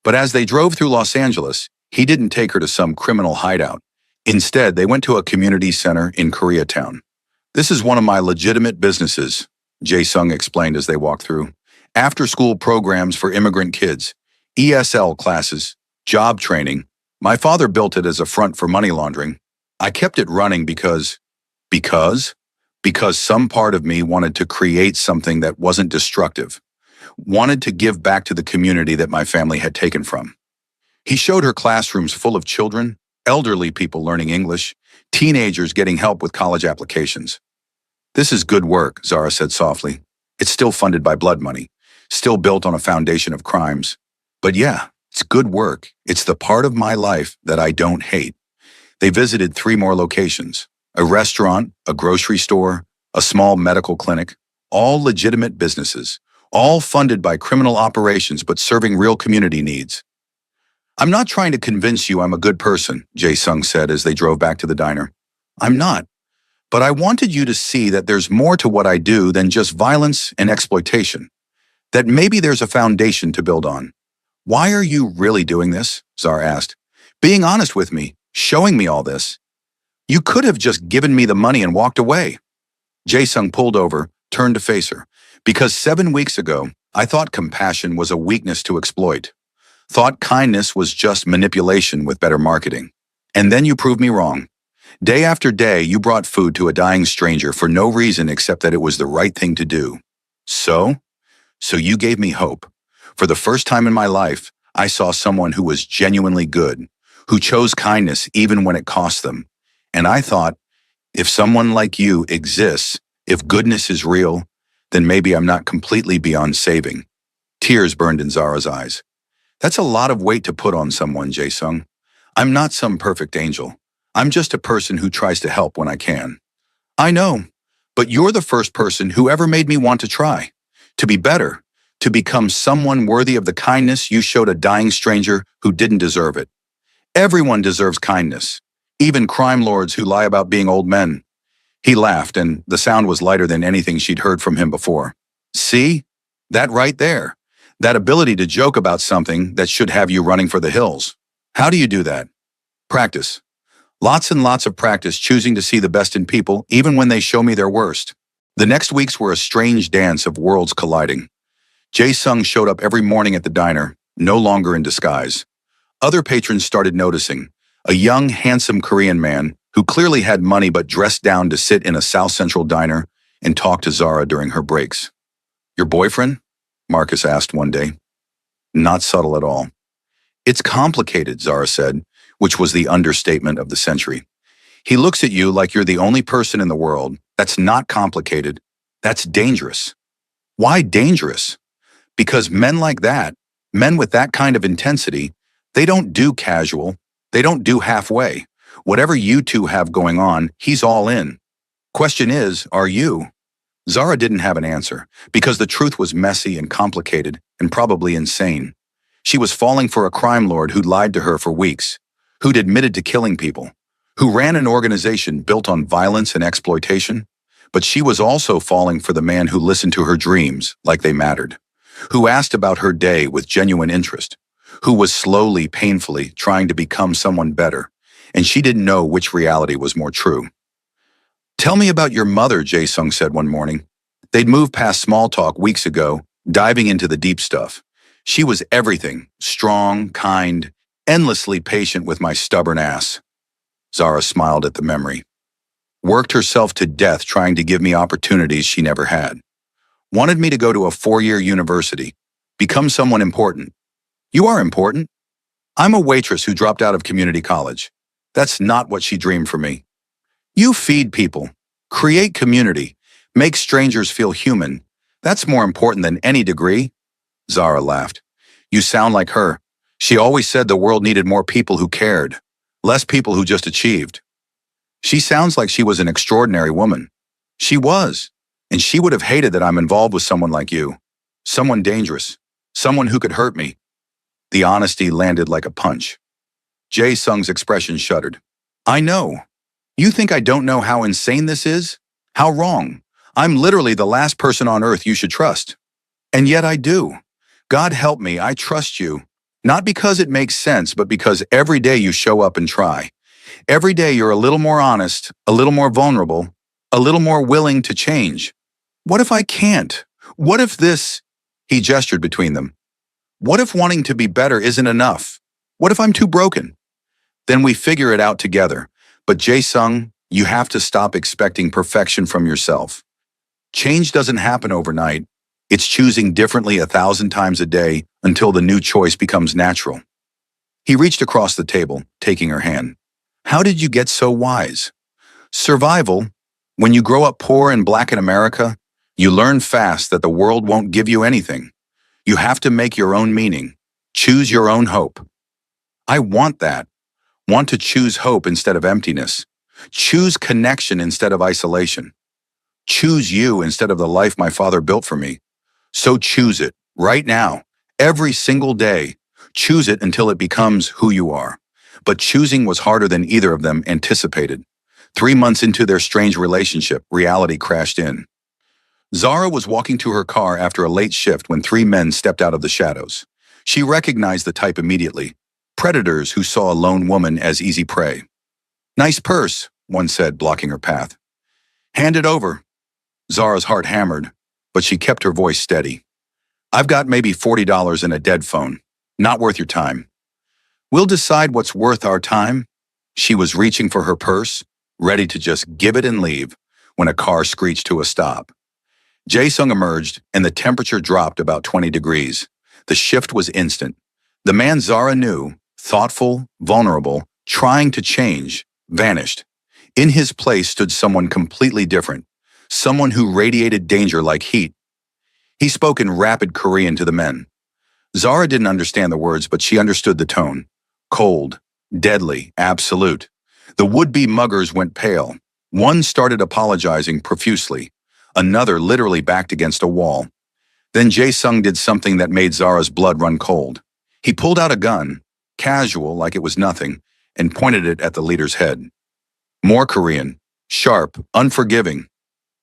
But as they drove through Los Angeles, he didn't take her to some criminal hideout. Instead, they went to a community center in Koreatown. This is one of my legitimate businesses, Jae-sung explained as they walked through. After-school programs for immigrant kids, ESL classes, job training. My father built it as a front for money laundering. I kept it running because some part of me wanted to create something that wasn't destructive, wanted to give back to the community that my family had taken from. He showed her classrooms full of children, elderly people learning English, teenagers getting help with college applications. This is good work, Zara said softly. It's still funded by blood money, still built on a foundation of crimes. But yeah, it's good work. It's the part of my life that I don't hate. They visited 3 more locations. A restaurant, a grocery store, a small medical clinic, all legitimate businesses, all funded by criminal operations but serving real community needs. I'm not trying to convince you I'm a good person, Jae-sung said as they drove back to the diner. I'm not. But I wanted you to see that there's more to what I do than just violence and exploitation. That maybe there's a foundation to build on. Why are you really doing this? Zara asked. Being honest with me, showing me all this. You could have just given me the money and walked away. Jae-sung pulled over, turned to face her. Because 7 weeks ago, I thought compassion was a weakness to exploit. Thought kindness was just manipulation with better marketing. And then you proved me wrong. Day after day, you brought food to a dying stranger for no reason except that it was the right thing to do. So you gave me hope. For the first time in my life, I saw someone who was genuinely good, who chose kindness even when it cost them. And I thought, if someone like you exists, if goodness is real, then maybe I'm not completely beyond saving. Tears burned in Zara's eyes. That's a lot of weight to put on someone, Jae-sung. I'm not some perfect angel. I'm just a person who tries to help when I can. I know, but you're the first person who ever made me want to try, to be better, to become someone worthy of the kindness you showed a dying stranger who didn't deserve it. Everyone deserves kindness, even crime lords who lie about being old men. He laughed, and the sound was lighter than anything she'd heard from him before. See? That right there. That ability to joke about something that should have you running for the hills. How do you do that? Practice. Lots and lots of practice choosing to see the best in people even when they show me their worst. The next weeks were a strange dance of worlds colliding. Jae-sung showed up every morning at the diner, no longer in disguise. Other patrons started noticing. A young, handsome Korean man who clearly had money but dressed down to sit in a South Central diner and talk to Zara during her breaks. "Your boyfriend?" Marcus asked one day. Not subtle at all. "It's complicated," Zara said, which was the understatement of the century. "He looks at you like you're the only person in the world. That's not complicated. That's dangerous." "Why dangerous?" "Because men like that, men with that kind of intensity, they don't do casual. They don't do halfway. Whatever you two have going on, he's all in. Question is, are you?" Zara didn't have an answer, because the truth was messy and complicated and probably insane. She was falling for a crime lord who'd lied to her for weeks, who'd admitted to killing people, who ran an organization built on violence and exploitation. But she was also falling for the man who listened to her dreams like they mattered, who asked about her day with genuine interest, who was slowly, painfully trying to become someone better, and she didn't know which reality was more true. "Tell me about your mother," Jae-sung said one morning. They'd moved past small talk weeks ago, diving into the deep stuff. "She was everything, strong, kind, endlessly patient with my stubborn ass." Zara smiled at the memory. "Worked herself to death trying to give me opportunities she never had. Wanted me to go to a 4-year university, become someone important. You are important. I'm a waitress who dropped out of community college. That's not what she dreamed for me. You feed people, create community, make strangers feel human. That's more important than any degree." Zara laughed. "You sound like her. She always said the world needed more people who cared, less people who just achieved." "She sounds like she was an extraordinary woman." "She was. And she would have hated that I'm involved with someone like you. Someone dangerous. Someone who could hurt me." The honesty landed like a punch. Jae-sung's expression shuddered. "I know. You think I don't know how insane this is? How wrong. I'm literally the last person on earth you should trust. And yet I do. God help me, I trust you. Not because it makes sense, but because every day you show up and try. Every day you're a little more honest, a little more vulnerable, a little more willing to change. What if I can't? What if this?" He gestured between them. "What if wanting to be better isn't enough? What if I'm too broken?" "Then we figure it out together. But Jae-sung, you have to stop expecting perfection from yourself. Change doesn't happen overnight. It's choosing differently 1,000 times a day until the new choice becomes natural." He reached across the table, taking her hand. "How did you get so wise?" "Survival. When you grow up poor and black in America, you learn fast that the world won't give you anything. You have to make your own meaning. Choose your own hope." "I want that. Want to choose hope instead of emptiness. Choose connection instead of isolation. Choose you instead of the life my father built for me. So choose it, right now, every single day. Choose it until it becomes who you are." But choosing was harder than either of them anticipated. 3 months into their strange relationship, reality crashed in. Zara was walking to her car after a late shift when 3 men stepped out of the shadows. She recognized the type immediately. Predators who saw a lone woman as easy prey. "Nice purse," one said, blocking her path. "Hand it over." Zara's heart hammered, but she kept her voice steady. "I've got maybe $40 in a dead phone. Not worth your time." "We'll decide what's worth our time." She was reaching for her purse, ready to just give it and leave, when a car screeched to a stop. Jae-sung emerged, and the temperature dropped about 20 degrees. The shift was instant. The man Zara knew, thoughtful, vulnerable, trying to change, vanished. In his place stood someone completely different, someone who radiated danger like heat. He spoke in rapid Korean to the men. Zara didn't understand the words, but she understood the tone. Cold, deadly, absolute. The would-be muggers went pale. One started apologizing profusely. Another literally backed against a wall. Then Jae-sung did something that made Zara's blood run cold. He pulled out a gun, casual like it was nothing, and pointed it at the leader's head. More Korean, sharp, unforgiving.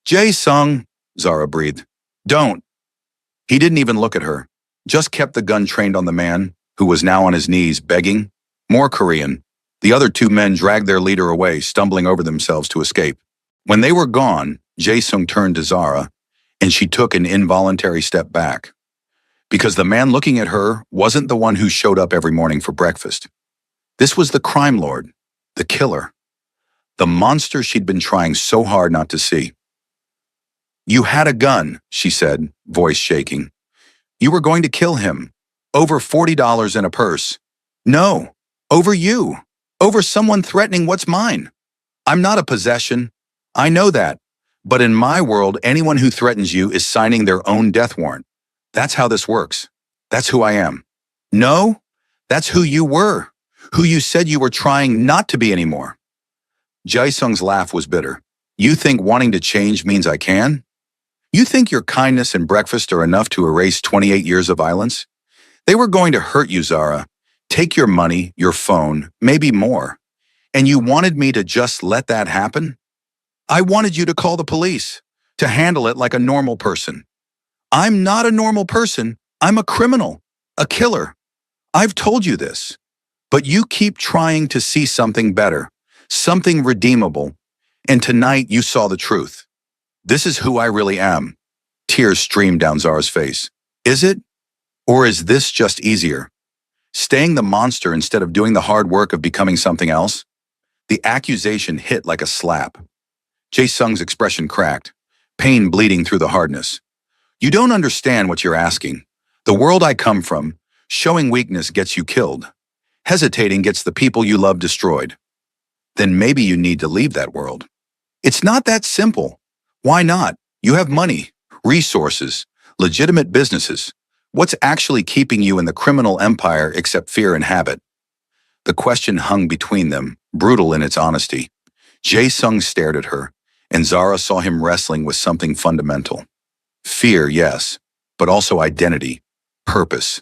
"Jae-sung," Zara breathed. "Don't." He didn't even look at her, just kept the gun trained on the man, who was now on his knees, begging. More Korean. The other 2 men dragged their leader away, stumbling over themselves to escape. When they were gone, Jae-sung turned to Zara, and she took an involuntary step back. Because the man looking at her wasn't the one who showed up every morning for breakfast. This was the crime lord, the killer, the monster she'd been trying so hard not to see. You had a gun, she said, voice shaking. You were going to kill him. Over $40 in a purse. No, over you. Over someone threatening what's mine. I'm not a possession. I know that. But in my world, anyone who threatens you is signing their own death warrant. That's how this works. That's who I am. No, that's who you were. Who you said you were trying not to be anymore. Jae-sung's laugh was bitter. You think wanting to change means I can? You think your kindness and breakfast are enough to erase 28 years of violence? They were going to hurt you, Zara. Take your money, your phone, maybe more. And you wanted me to just let that happen? I wanted you to call the police, to handle it like a normal person. I'm not a normal person. I'm a criminal, a killer. I've told you this. But you keep trying to see something better, something redeemable. And tonight you saw the truth. This is who I really am. Tears streamed down Zara's face. Is it? Or is this just easier? Staying the monster instead of doing the hard work of becoming something else? The accusation hit like a slap. Jae-sung's expression cracked, pain bleeding through the hardness. You don't understand what you're asking. The world I come from, showing weakness gets you killed. Hesitating gets the people you love destroyed. Then maybe you need to leave that world. It's not that simple. Why not? You have money, resources, legitimate businesses. What's actually keeping you in the criminal empire except fear and habit? The question hung between them, brutal in its honesty. Jae-sung stared at her, and Zara saw him wrestling with something fundamental. Fear, yes, but also identity, purpose,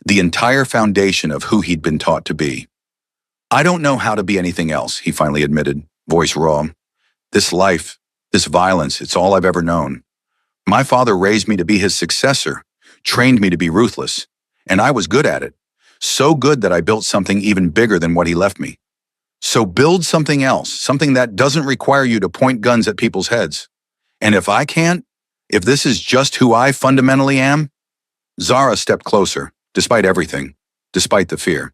the entire foundation of who he'd been taught to be. I don't know how to be anything else, he finally admitted, voice raw. This life, this violence, it's all I've ever known. My father raised me to be his successor, trained me to be ruthless, and I was good at it. So good that I built something even bigger than what he left me. So build something else, something that doesn't require you to point guns at people's heads. And if I can't, if this is just who I fundamentally am? Zara stepped closer, despite everything, despite the fear.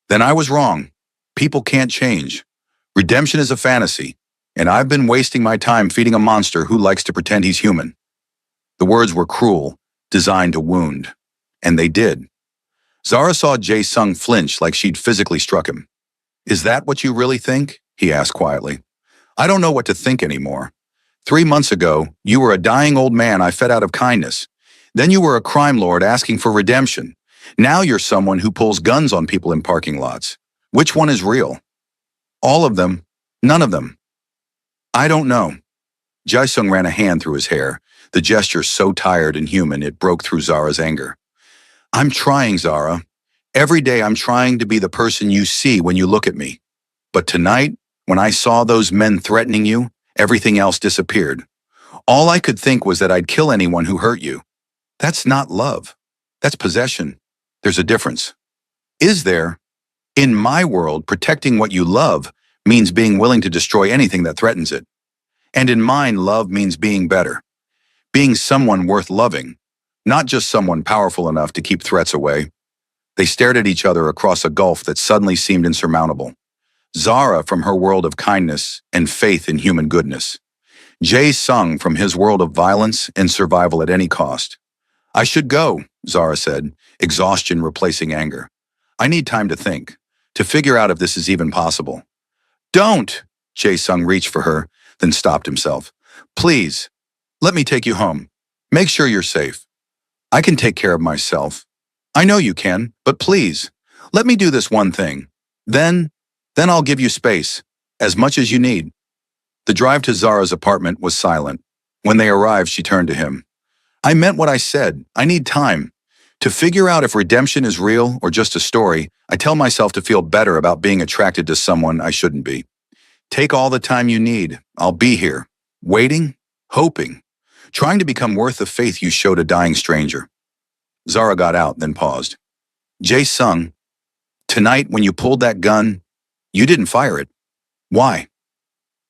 Then I was wrong. People can't change. Redemption is a fantasy, and I've been wasting my time feeding a monster who likes to pretend he's human. The words were cruel, designed to wound. And they did. Zara saw Jae-sung flinch like she'd physically struck him. Is that what you really think? He asked quietly. I don't know what to think anymore. 3 months ago, you were a dying old man I fed out of kindness. Then you were a crime lord asking for redemption. Now you're someone who pulls guns on people in parking lots. Which one is real? All of them. None of them. I don't know. Jae-sung ran a hand through his hair, the gesture so tired and human it broke through Zara's anger. I'm trying, Zara. Every day I'm trying to be the person you see when you look at me. But tonight, when I saw those men threatening you, everything else disappeared. All I could think was that I'd kill anyone who hurt you. That's not love. That's possession. There's a difference. Is there? In my world, protecting what you love means being willing to destroy anything that threatens it. And in mine, love means being better. Being someone worth loving, not just someone powerful enough to keep threats away. They stared at each other across a gulf that suddenly seemed insurmountable. Zara from her world of kindness and faith in human goodness. Jae-sung from his world of violence and survival at any cost. I should go, Zara said, exhaustion replacing anger. I need time to think, to figure out if this is even possible. Don't! Jae-sung reached for her, then stopped himself. Please, let me take you home. Make sure you're safe. I can take care of myself. I know you can, but please, let me do this one thing. Then I'll give you space, as much as you need. The drive to Zara's apartment was silent. When they arrived, she turned to him. I meant what I said. I need time. To figure out if redemption is real or just a story, I tell myself to feel better about being attracted to someone I shouldn't be. Take all the time you need. I'll be here. Waiting, hoping, trying to become worth the faith you showed a dying stranger. Zara got out, then paused. Jae-sung, tonight when you pulled that gun, you didn't fire it. Why?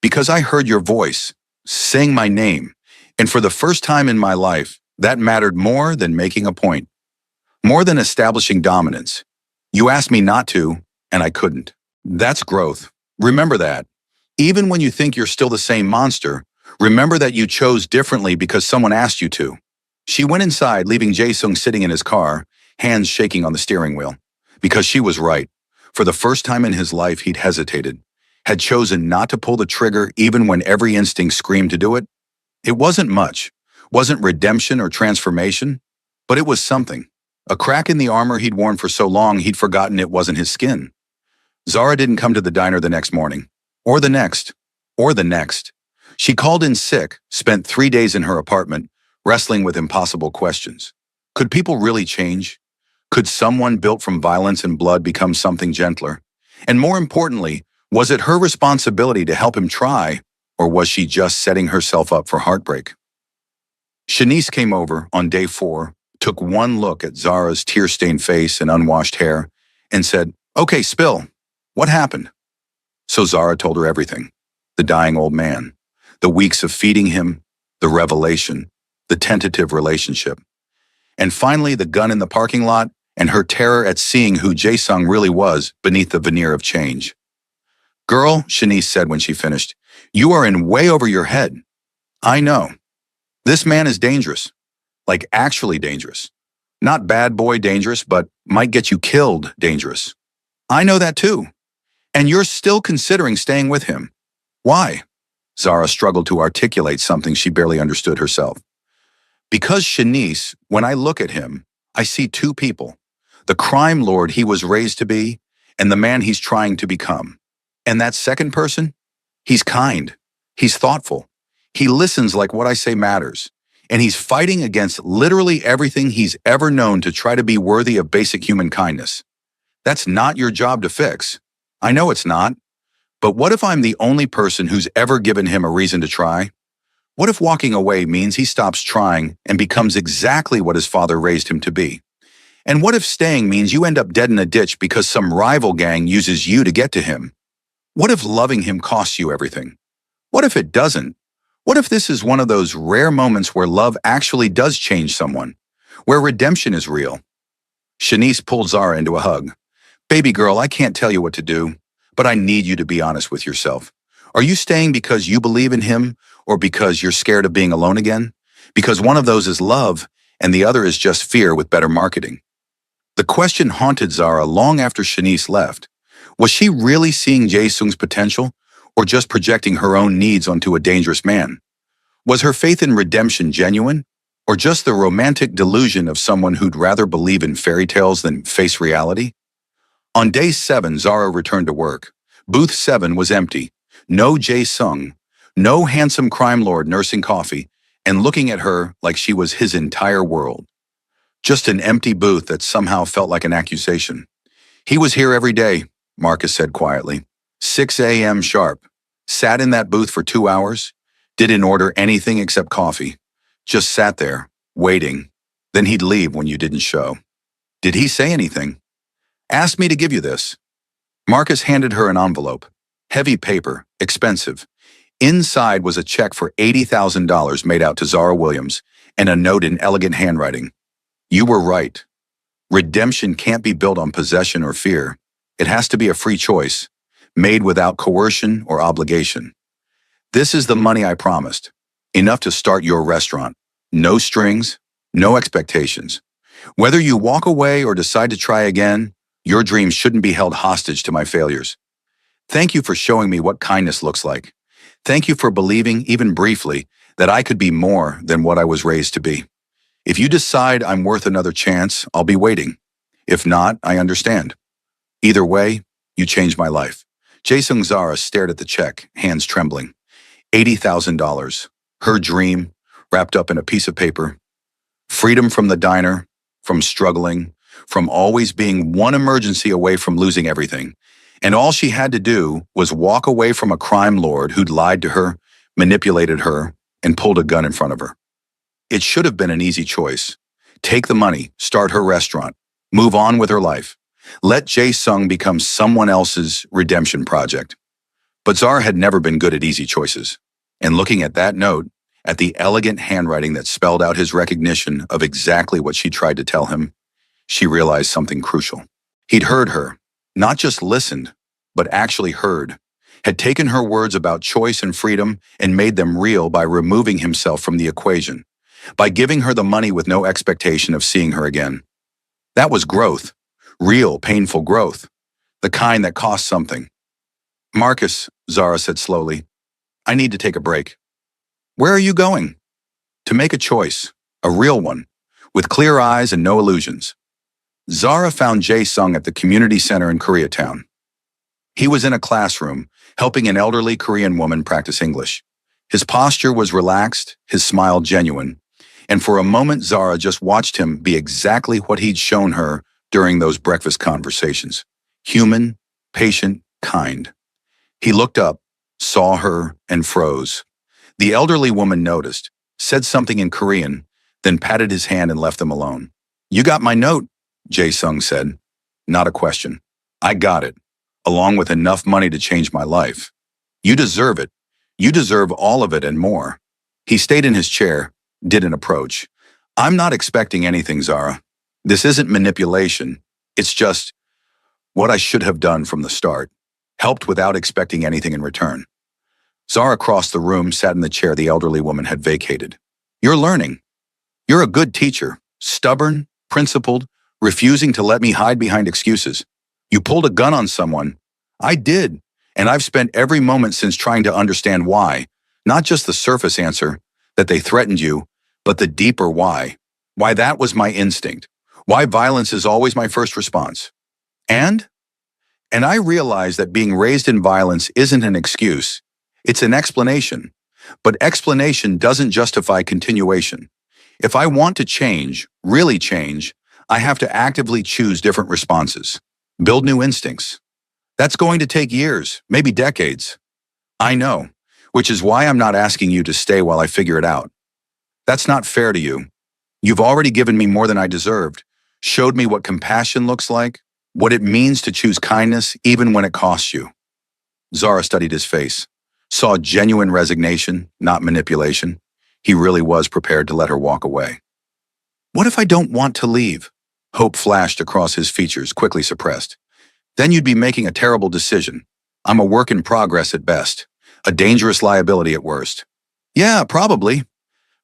Because I heard your voice. saying my name. And for the first time in my life, that mattered more than making a point, more than establishing dominance. You asked me not to, and I couldn't. That's growth. Remember that. Even when you think you're still the same monster, remember that you chose differently because someone asked you to. She went inside, leaving Jae-sung sitting in his car, hands shaking on the steering wheel. Because she was right. For the first time in his life, he'd hesitated, had chosen not to pull the trigger even when every instinct screamed to do it. It wasn't much, wasn't redemption or transformation, but it was something. A crack in the armor he'd worn for so long he'd forgotten it wasn't his skin. Zara didn't come to the diner the next morning, or the next, or the next. She called in sick, spent 3 days in her apartment, wrestling with impossible questions. Could people really change? Could someone built from violence and blood become something gentler? And more importantly, was it her responsibility to help him try, or was she just setting herself up for heartbreak? Shanice came over on day 4, took one look at Zara's tear-stained face and unwashed hair, and said, "Okay, spill. What happened?" So Zara told her everything. The dying old man, the weeks of feeding him, the revelation, the tentative relationship, and finally the gun in the parking lot and her terror at seeing who Jae-sung really was beneath the veneer of change. "Girl," Shanice said when she finished, "you are in way over your head. I know. This man is dangerous. Like actually dangerous. Not bad boy dangerous, but might get you killed dangerous. I know that too. And you're still considering staying with him. Why?" Zara struggled to articulate something she barely understood herself. "Because Shanice, when I look at him, I see two people. The crime lord he was raised to be, and the man he's trying to become. And that second person? He's kind. He's thoughtful. He listens like what I say matters. And he's fighting against literally everything he's ever known to try to be worthy of basic human kindness. That's not your job to fix. I know it's not. But what if I'm the only person who's ever given him a reason to try? What if walking away means he stops trying and becomes exactly what his father raised him to be? And what if staying means you end up dead in a ditch because some rival gang uses you to get to him? What if loving him costs you everything? What if it doesn't? What if this is one of those rare moments where love actually does change someone, where redemption is real?" Shanice pulled Zara into a hug. "Baby girl, I can't tell you what to do, but I need you to be honest with yourself. Are you staying because you believe in him or because you're scared of being alone again? Because one of those is love and the other is just fear with better marketing." The question haunted Zara long after Shanice left. Was she really seeing Jae-sung's potential or just projecting her own needs onto a dangerous man? Was her faith in redemption genuine or just the romantic delusion of someone who'd rather believe in fairy tales than face reality? On day 7, Zara returned to work. Booth 7 was empty. No Jae-sung, no handsome crime lord nursing coffee and looking at her like she was his entire world. Just an empty booth that somehow felt like an accusation. "He was here every day," Marcus said quietly. 6 a.m. sharp. Sat in that booth for 2 hours. Didn't order anything except coffee. Just sat there, waiting. Then he'd leave when you didn't show. "Did he say anything?" "Asked me to give you this." Marcus handed her an envelope. Heavy paper, expensive. Inside was a check for $80,000 made out to Zara Williams and a note in elegant handwriting. "You were right. Redemption can't be built on possession or fear. It has to be a free choice, made without coercion or obligation. This is the money I promised. Enough to start your restaurant. No strings, no expectations. Whether you walk away or decide to try again, your dreams shouldn't be held hostage to my failures. Thank you for showing me what kindness looks like. Thank you for believing, even briefly, that I could be more than what I was raised to be. If you decide I'm worth another chance, I'll be waiting. If not, I understand. Either way, you changed my life." Jae-sung Zara stared at the check, hands trembling. $80,000. Her dream, wrapped up in a piece of paper. Freedom from the diner, from struggling, from always being one emergency away from losing everything. And all she had to do was walk away from a crime lord who'd lied to her, manipulated her, and pulled a gun in front of her. It should have been an easy choice. Take the money, start her restaurant, move on with her life. Let Jae-sung become someone else's redemption project. But Zara had never been good at easy choices. And looking at that note, at the elegant handwriting that spelled out his recognition of exactly what she tried to tell him, she realized something crucial. He'd heard her, not just listened, but actually heard, had taken her words about choice and freedom and made them real by removing himself from the equation, by giving her the money with no expectation of seeing her again. That was growth, real, painful growth, the kind that cost something. Marcus, Zara said slowly, I need to take a break. Where are you going? To make a choice, a real one, with clear eyes and no illusions. Zara found Jae-sung at the community center in Koreatown. He was in a classroom, helping an elderly Korean woman practice English. His posture was relaxed, his smile genuine, and for a moment Zara just watched him be exactly what he'd shown her during those breakfast conversations. Human, patient, kind. He looked up, saw her, and froze. The elderly woman noticed, said something in Korean, then patted his hand and left them alone. You got my note, Jae-sung said. Not a question. I got it, along with enough money to change my life. You deserve it. You deserve all of it and more. He stayed in his chair, didn't approach. I'm not expecting anything, Zara. This isn't manipulation. It's just what I should have done from the start. Helped without expecting anything in return. Zara crossed the room, sat in the chair the elderly woman had vacated. You're learning. You're a good teacher, stubborn, principled, refusing to let me hide behind excuses. You pulled a gun on someone. I did, and I've spent every moment since trying to understand why, not just the surface answer, that they threatened you, but the deeper why. Why that was my instinct. Why violence is always my first response. And I realize that being raised in violence isn't an excuse. It's an explanation. But explanation doesn't justify continuation. If I want to change, really change, I have to actively choose different responses. Build new instincts. That's going to take years, maybe decades. I know, which is why I'm not asking you to stay while I figure it out. That's not fair to you. You've already given me more than I deserved, showed me what compassion looks like, what it means to choose kindness even when it costs you. Zara studied his face, saw genuine resignation, not manipulation. He really was prepared to let her walk away. What if I don't want to leave? Hope flashed across his features, quickly suppressed. Then you'd be making a terrible decision. I'm a work in progress at best, a dangerous liability at worst. Yeah, probably.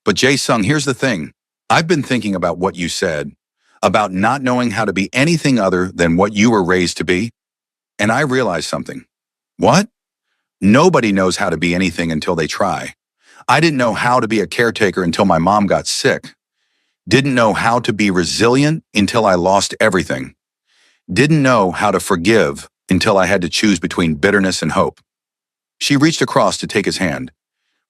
But Jae-sung, here's the thing. I've been thinking about what you said, about not knowing how to be anything other than what you were raised to be. And I realized something. What? Nobody knows how to be anything until they try. I didn't know how to be a caretaker until my mom got sick. Didn't know how to be resilient until I lost everything. Didn't know how to forgive until I had to choose between bitterness and hope. She reached across to take his hand.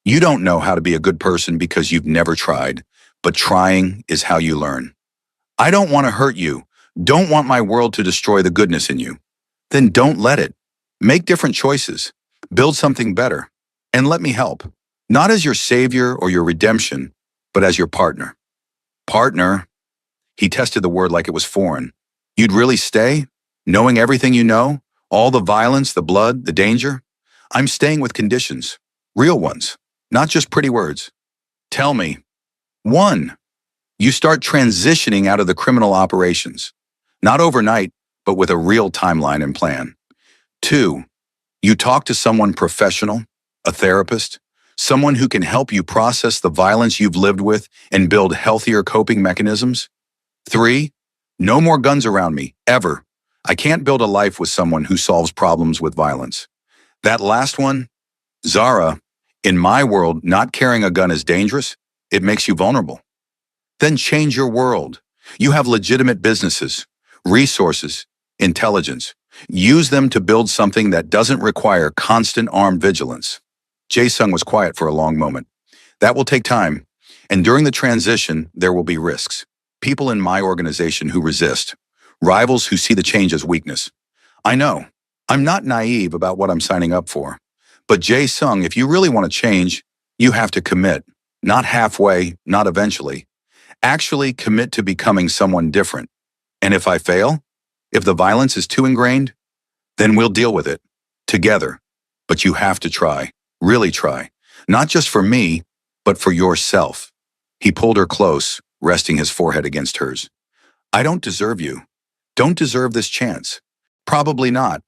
You don't know how to be a good person because you've never tried, but trying is how you learn. I don't want to hurt you, don't want my world to destroy the goodness in you. Then don't let it. Make different choices. Build something better. And let me help. Not as your savior or your redemption, but as your partner. Partner? He tested the word like it was foreign. You'd really stay? Knowing everything you know? All the violence, the blood, the danger? I'm staying with conditions. Real ones. Not just pretty words. Tell me. 1. You start transitioning out of the criminal operations. Not overnight, but with a real timeline and plan. 2. You talk to someone professional, a therapist, someone who can help you process the violence you've lived with and build healthier coping mechanisms. 3. No more guns around me, ever. I can't build a life with someone who solves problems with violence. That last one, Zara, in my world, not carrying a gun is dangerous. It makes you vulnerable. Then change your world. You have legitimate businesses, resources, intelligence. Use them to build something that doesn't require constant armed vigilance. Jae-sung was quiet for a long moment. That will take time, and during the transition, there will be risks. People in my organization who resist. Rivals who see the change as weakness. I know. I'm not naive about what I'm signing up for. But Jae-sung, if you really want to change, you have to commit. Not halfway, not eventually. Actually commit to becoming someone different. And if I fail, if the violence is too ingrained, then we'll deal with it. Together. But you have to try. Really try. Not just for me, but for yourself. He pulled her close, resting his forehead against hers. I don't deserve you. Don't deserve this chance. Probably not.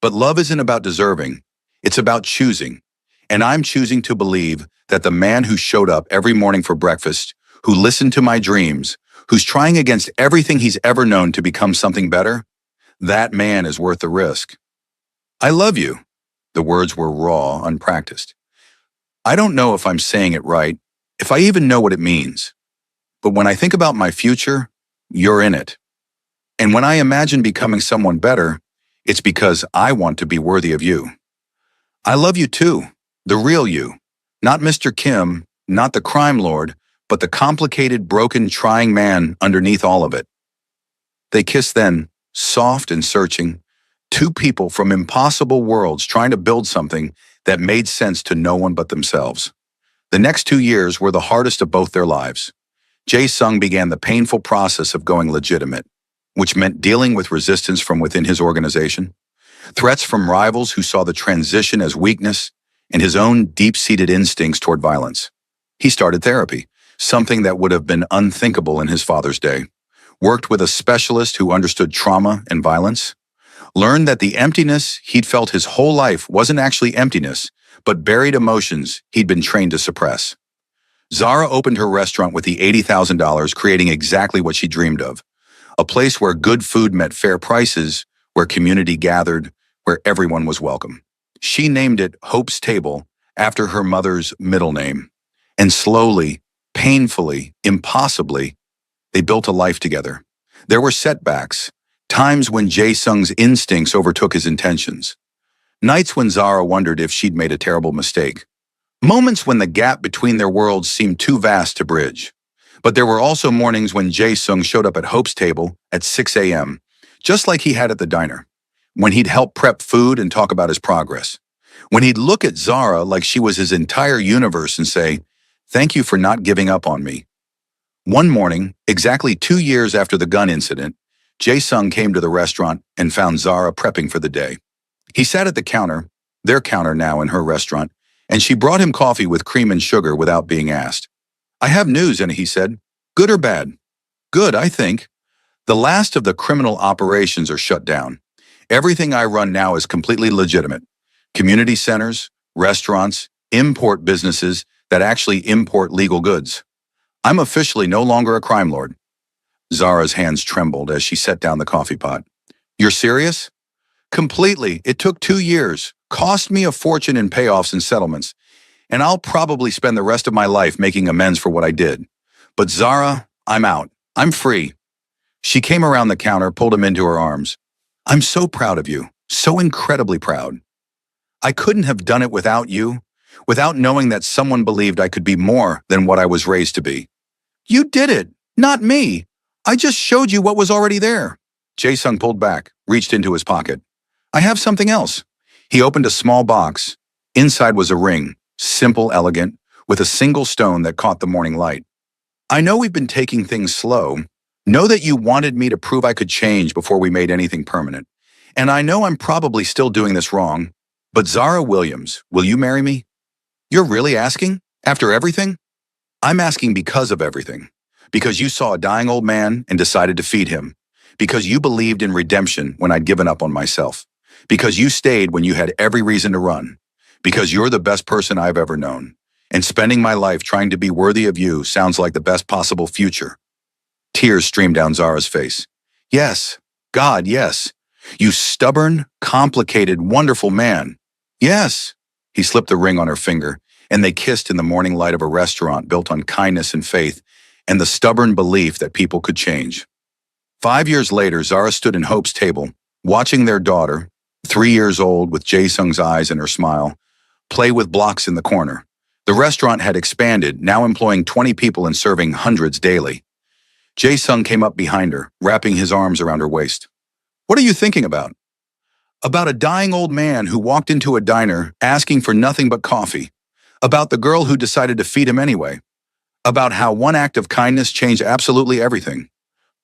But love isn't about deserving. It's about choosing. And I'm choosing to believe that the man who showed up every morning for breakfast, who listened to my dreams, who's trying against everything he's ever known to become something better, that man is worth the risk. I love you. The words were raw, unpracticed. I don't know if I'm saying it right, if I even know what it means. But when I think about my future, you're in it. And when I imagine becoming someone better, it's because I want to be worthy of you. I love you too, the real you. Not Mr. Kim, not the crime lord, but the complicated, broken, trying man underneath all of it. They kissed then, soft and searching, two people from impossible worlds trying to build something that made sense to no one but themselves. The next 2 years were the hardest of both their lives. Jae-sung began the painful process of going legitimate, which meant dealing with resistance from within his organization, threats from rivals who saw the transition as weakness, and his own deep-seated instincts toward violence. He started therapy, something that would have been unthinkable in his father's day, worked with a specialist who understood trauma and violence, learned that the emptiness he'd felt his whole life wasn't actually emptiness, but buried emotions he'd been trained to suppress. Zara opened her restaurant with the $80,000, creating exactly what she dreamed of, a place where good food met fair prices, where community gathered, where everyone was welcome. She named it Hope's Table after her mother's middle name. And slowly, painfully, impossibly, they built a life together. There were setbacks, times when Jae-sung's instincts overtook his intentions, nights when Zara wondered if she'd made a terrible mistake, moments when the gap between their worlds seemed too vast to bridge. But there were also mornings when Jae-sung showed up at Hope's Table at 6 a.m., just like he had at the diner, when he'd help prep food and talk about his progress, when he'd look at Zara like she was his entire universe and say, "Thank you for not giving up on me." One morning, exactly 2 years after the gun incident, Jae-sung came to the restaurant and found Zara prepping for the day. He sat at the counter, their counter now in her restaurant, and she brought him coffee with cream and sugar without being asked. "I have news," and he said. "Good or bad?" "Good, I think. The last of the criminal operations are shut down. Everything I run now is completely legitimate. Community centers, restaurants, import businesses that actually import legal goods. I'm officially no longer a crime lord." Zara's hands trembled as she set down the coffee pot. "You're serious?" "Completely. It took 2 years, cost me a fortune in payoffs and settlements, and I'll probably spend the rest of my life making amends for what I did. But Zara, I'm out. I'm free." She came around the counter, pulled him into her arms. "I'm so proud of you, so incredibly proud. I couldn't have done it without you, without knowing that someone believed I could be more than what I was raised to be." "You did it, not me. I just showed you what was already there." Jae-sung pulled back, reached into his pocket. "I have something else." He opened a small box. Inside was a ring, simple, elegant, with a single stone that caught the morning light. "I know we've been taking things slow. Know that you wanted me to prove I could change before we made anything permanent. And I know I'm probably still doing this wrong. But Zara Williams, will you marry me?" "You're really asking? After everything?" "I'm asking because of everything. Because you saw a dying old man and decided to feed him. Because you believed in redemption when I'd given up on myself. Because you stayed when you had every reason to run. Because you're the best person I've ever known. And spending my life trying to be worthy of you sounds like the best possible future." Tears streamed down Zara's face. "Yes, God, yes. You stubborn, complicated, wonderful man. Yes." He slipped the ring on her finger, and they kissed in the morning light of a restaurant built on kindness and faith, and the stubborn belief that people could change. 5 years later, Zara stood in Hope's Table, watching their daughter, 3 years old with Jae-sung's eyes and her smile, play with blocks in the corner. The restaurant had expanded, now employing 20 people and serving hundreds daily. Jae-sung came up behind her, wrapping his arms around her waist. "What are you thinking about?" "About a dying old man who walked into a diner asking for nothing but coffee. About the girl who decided to feed him anyway. About how one act of kindness changed absolutely everything.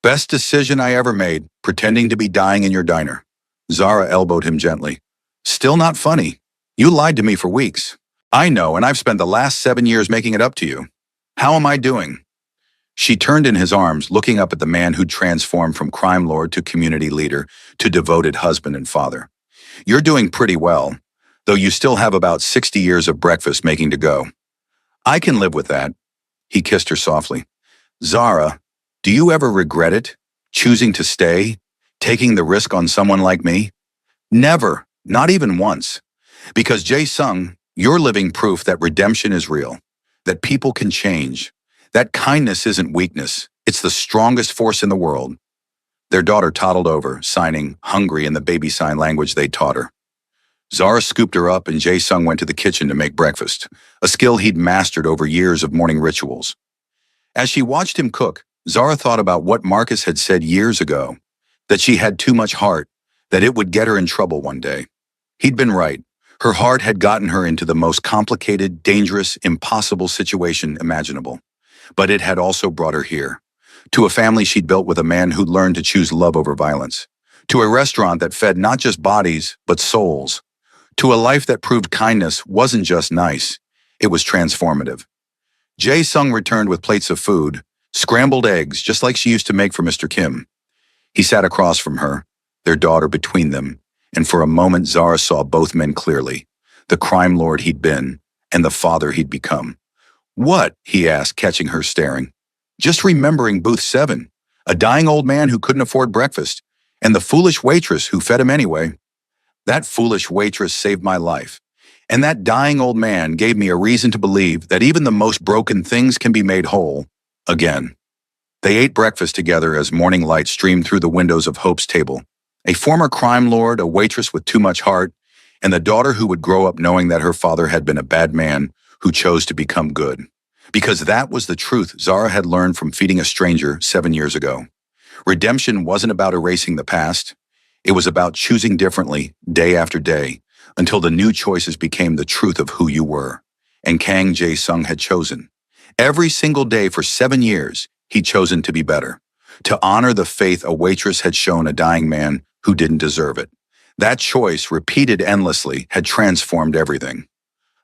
Best decision I ever made, pretending to be dying in your diner." Zara elbowed him gently. "Still not funny. You lied to me for weeks. I know, and I've spent the last 7 years making it up to you. How am I doing? She turned in his arms, looking up at the man who'd transformed from crime lord to community leader to devoted husband and father. You're doing pretty well, though you still have about 60 years of breakfast making to go. I can live with that. He kissed her softly. Zara, do you ever regret it? Choosing to stay? Taking the risk on someone like me? Never, not even once. Because Jae-sung, you're living proof that redemption is real, that people can change, that kindness isn't weakness, it's the strongest force in the world. Their daughter toddled over, signing hungry in the baby sign language they taught her. Zara scooped her up and Jae-sung went to the kitchen to make breakfast, a skill he'd mastered over years of morning rituals. As she watched him cook, Zara thought about what Marcus had said years ago, that she had too much heart, that it would get her in trouble one day. He'd been right. Her heart had gotten her into the most complicated, dangerous, impossible situation imaginable. But it had also brought her here, to a family she'd built with a man who'd learned to choose love over violence, to a restaurant that fed not just bodies, but souls, to a life that proved kindness wasn't just nice, it was transformative. Jae-sung returned with plates of food, scrambled eggs just like she used to make for Mr. Kim. He sat across from her, their daughter between them, and for a moment Zara saw both men clearly, the crime lord he'd been and the father he'd become. What? He asked, catching her staring. Just remembering Booth 7, a dying old man who couldn't afford breakfast, and the foolish waitress who fed him anyway. That foolish waitress saved my life, and that dying old man gave me a reason to believe that even the most broken things can be made whole again. They ate breakfast together as morning light streamed through the windows of Hope's table. A former crime lord, a waitress with too much heart, and the daughter who would grow up knowing that her father had been a bad man who chose to become good. Because that was the truth Zara had learned from feeding a stranger 7 years ago. Redemption wasn't about erasing the past. It was about choosing differently day after day until the new choices became the truth of who you were. And Kang Jae-sung had chosen. Every single day for 7 years, he'd chosen to be better, to honor the faith a waitress had shown a dying man who didn't deserve it. That choice, repeated endlessly, had transformed everything.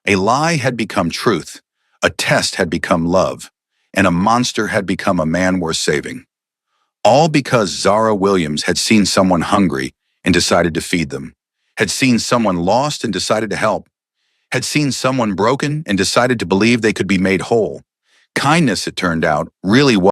A lie had become truth, a test had become love, and a monster had become a man worth saving. All because Zara Williams had seen someone hungry and decided to feed them, had seen someone lost and decided to help, had seen someone broken and decided to believe they could be made whole. Kindness, it turned out, really was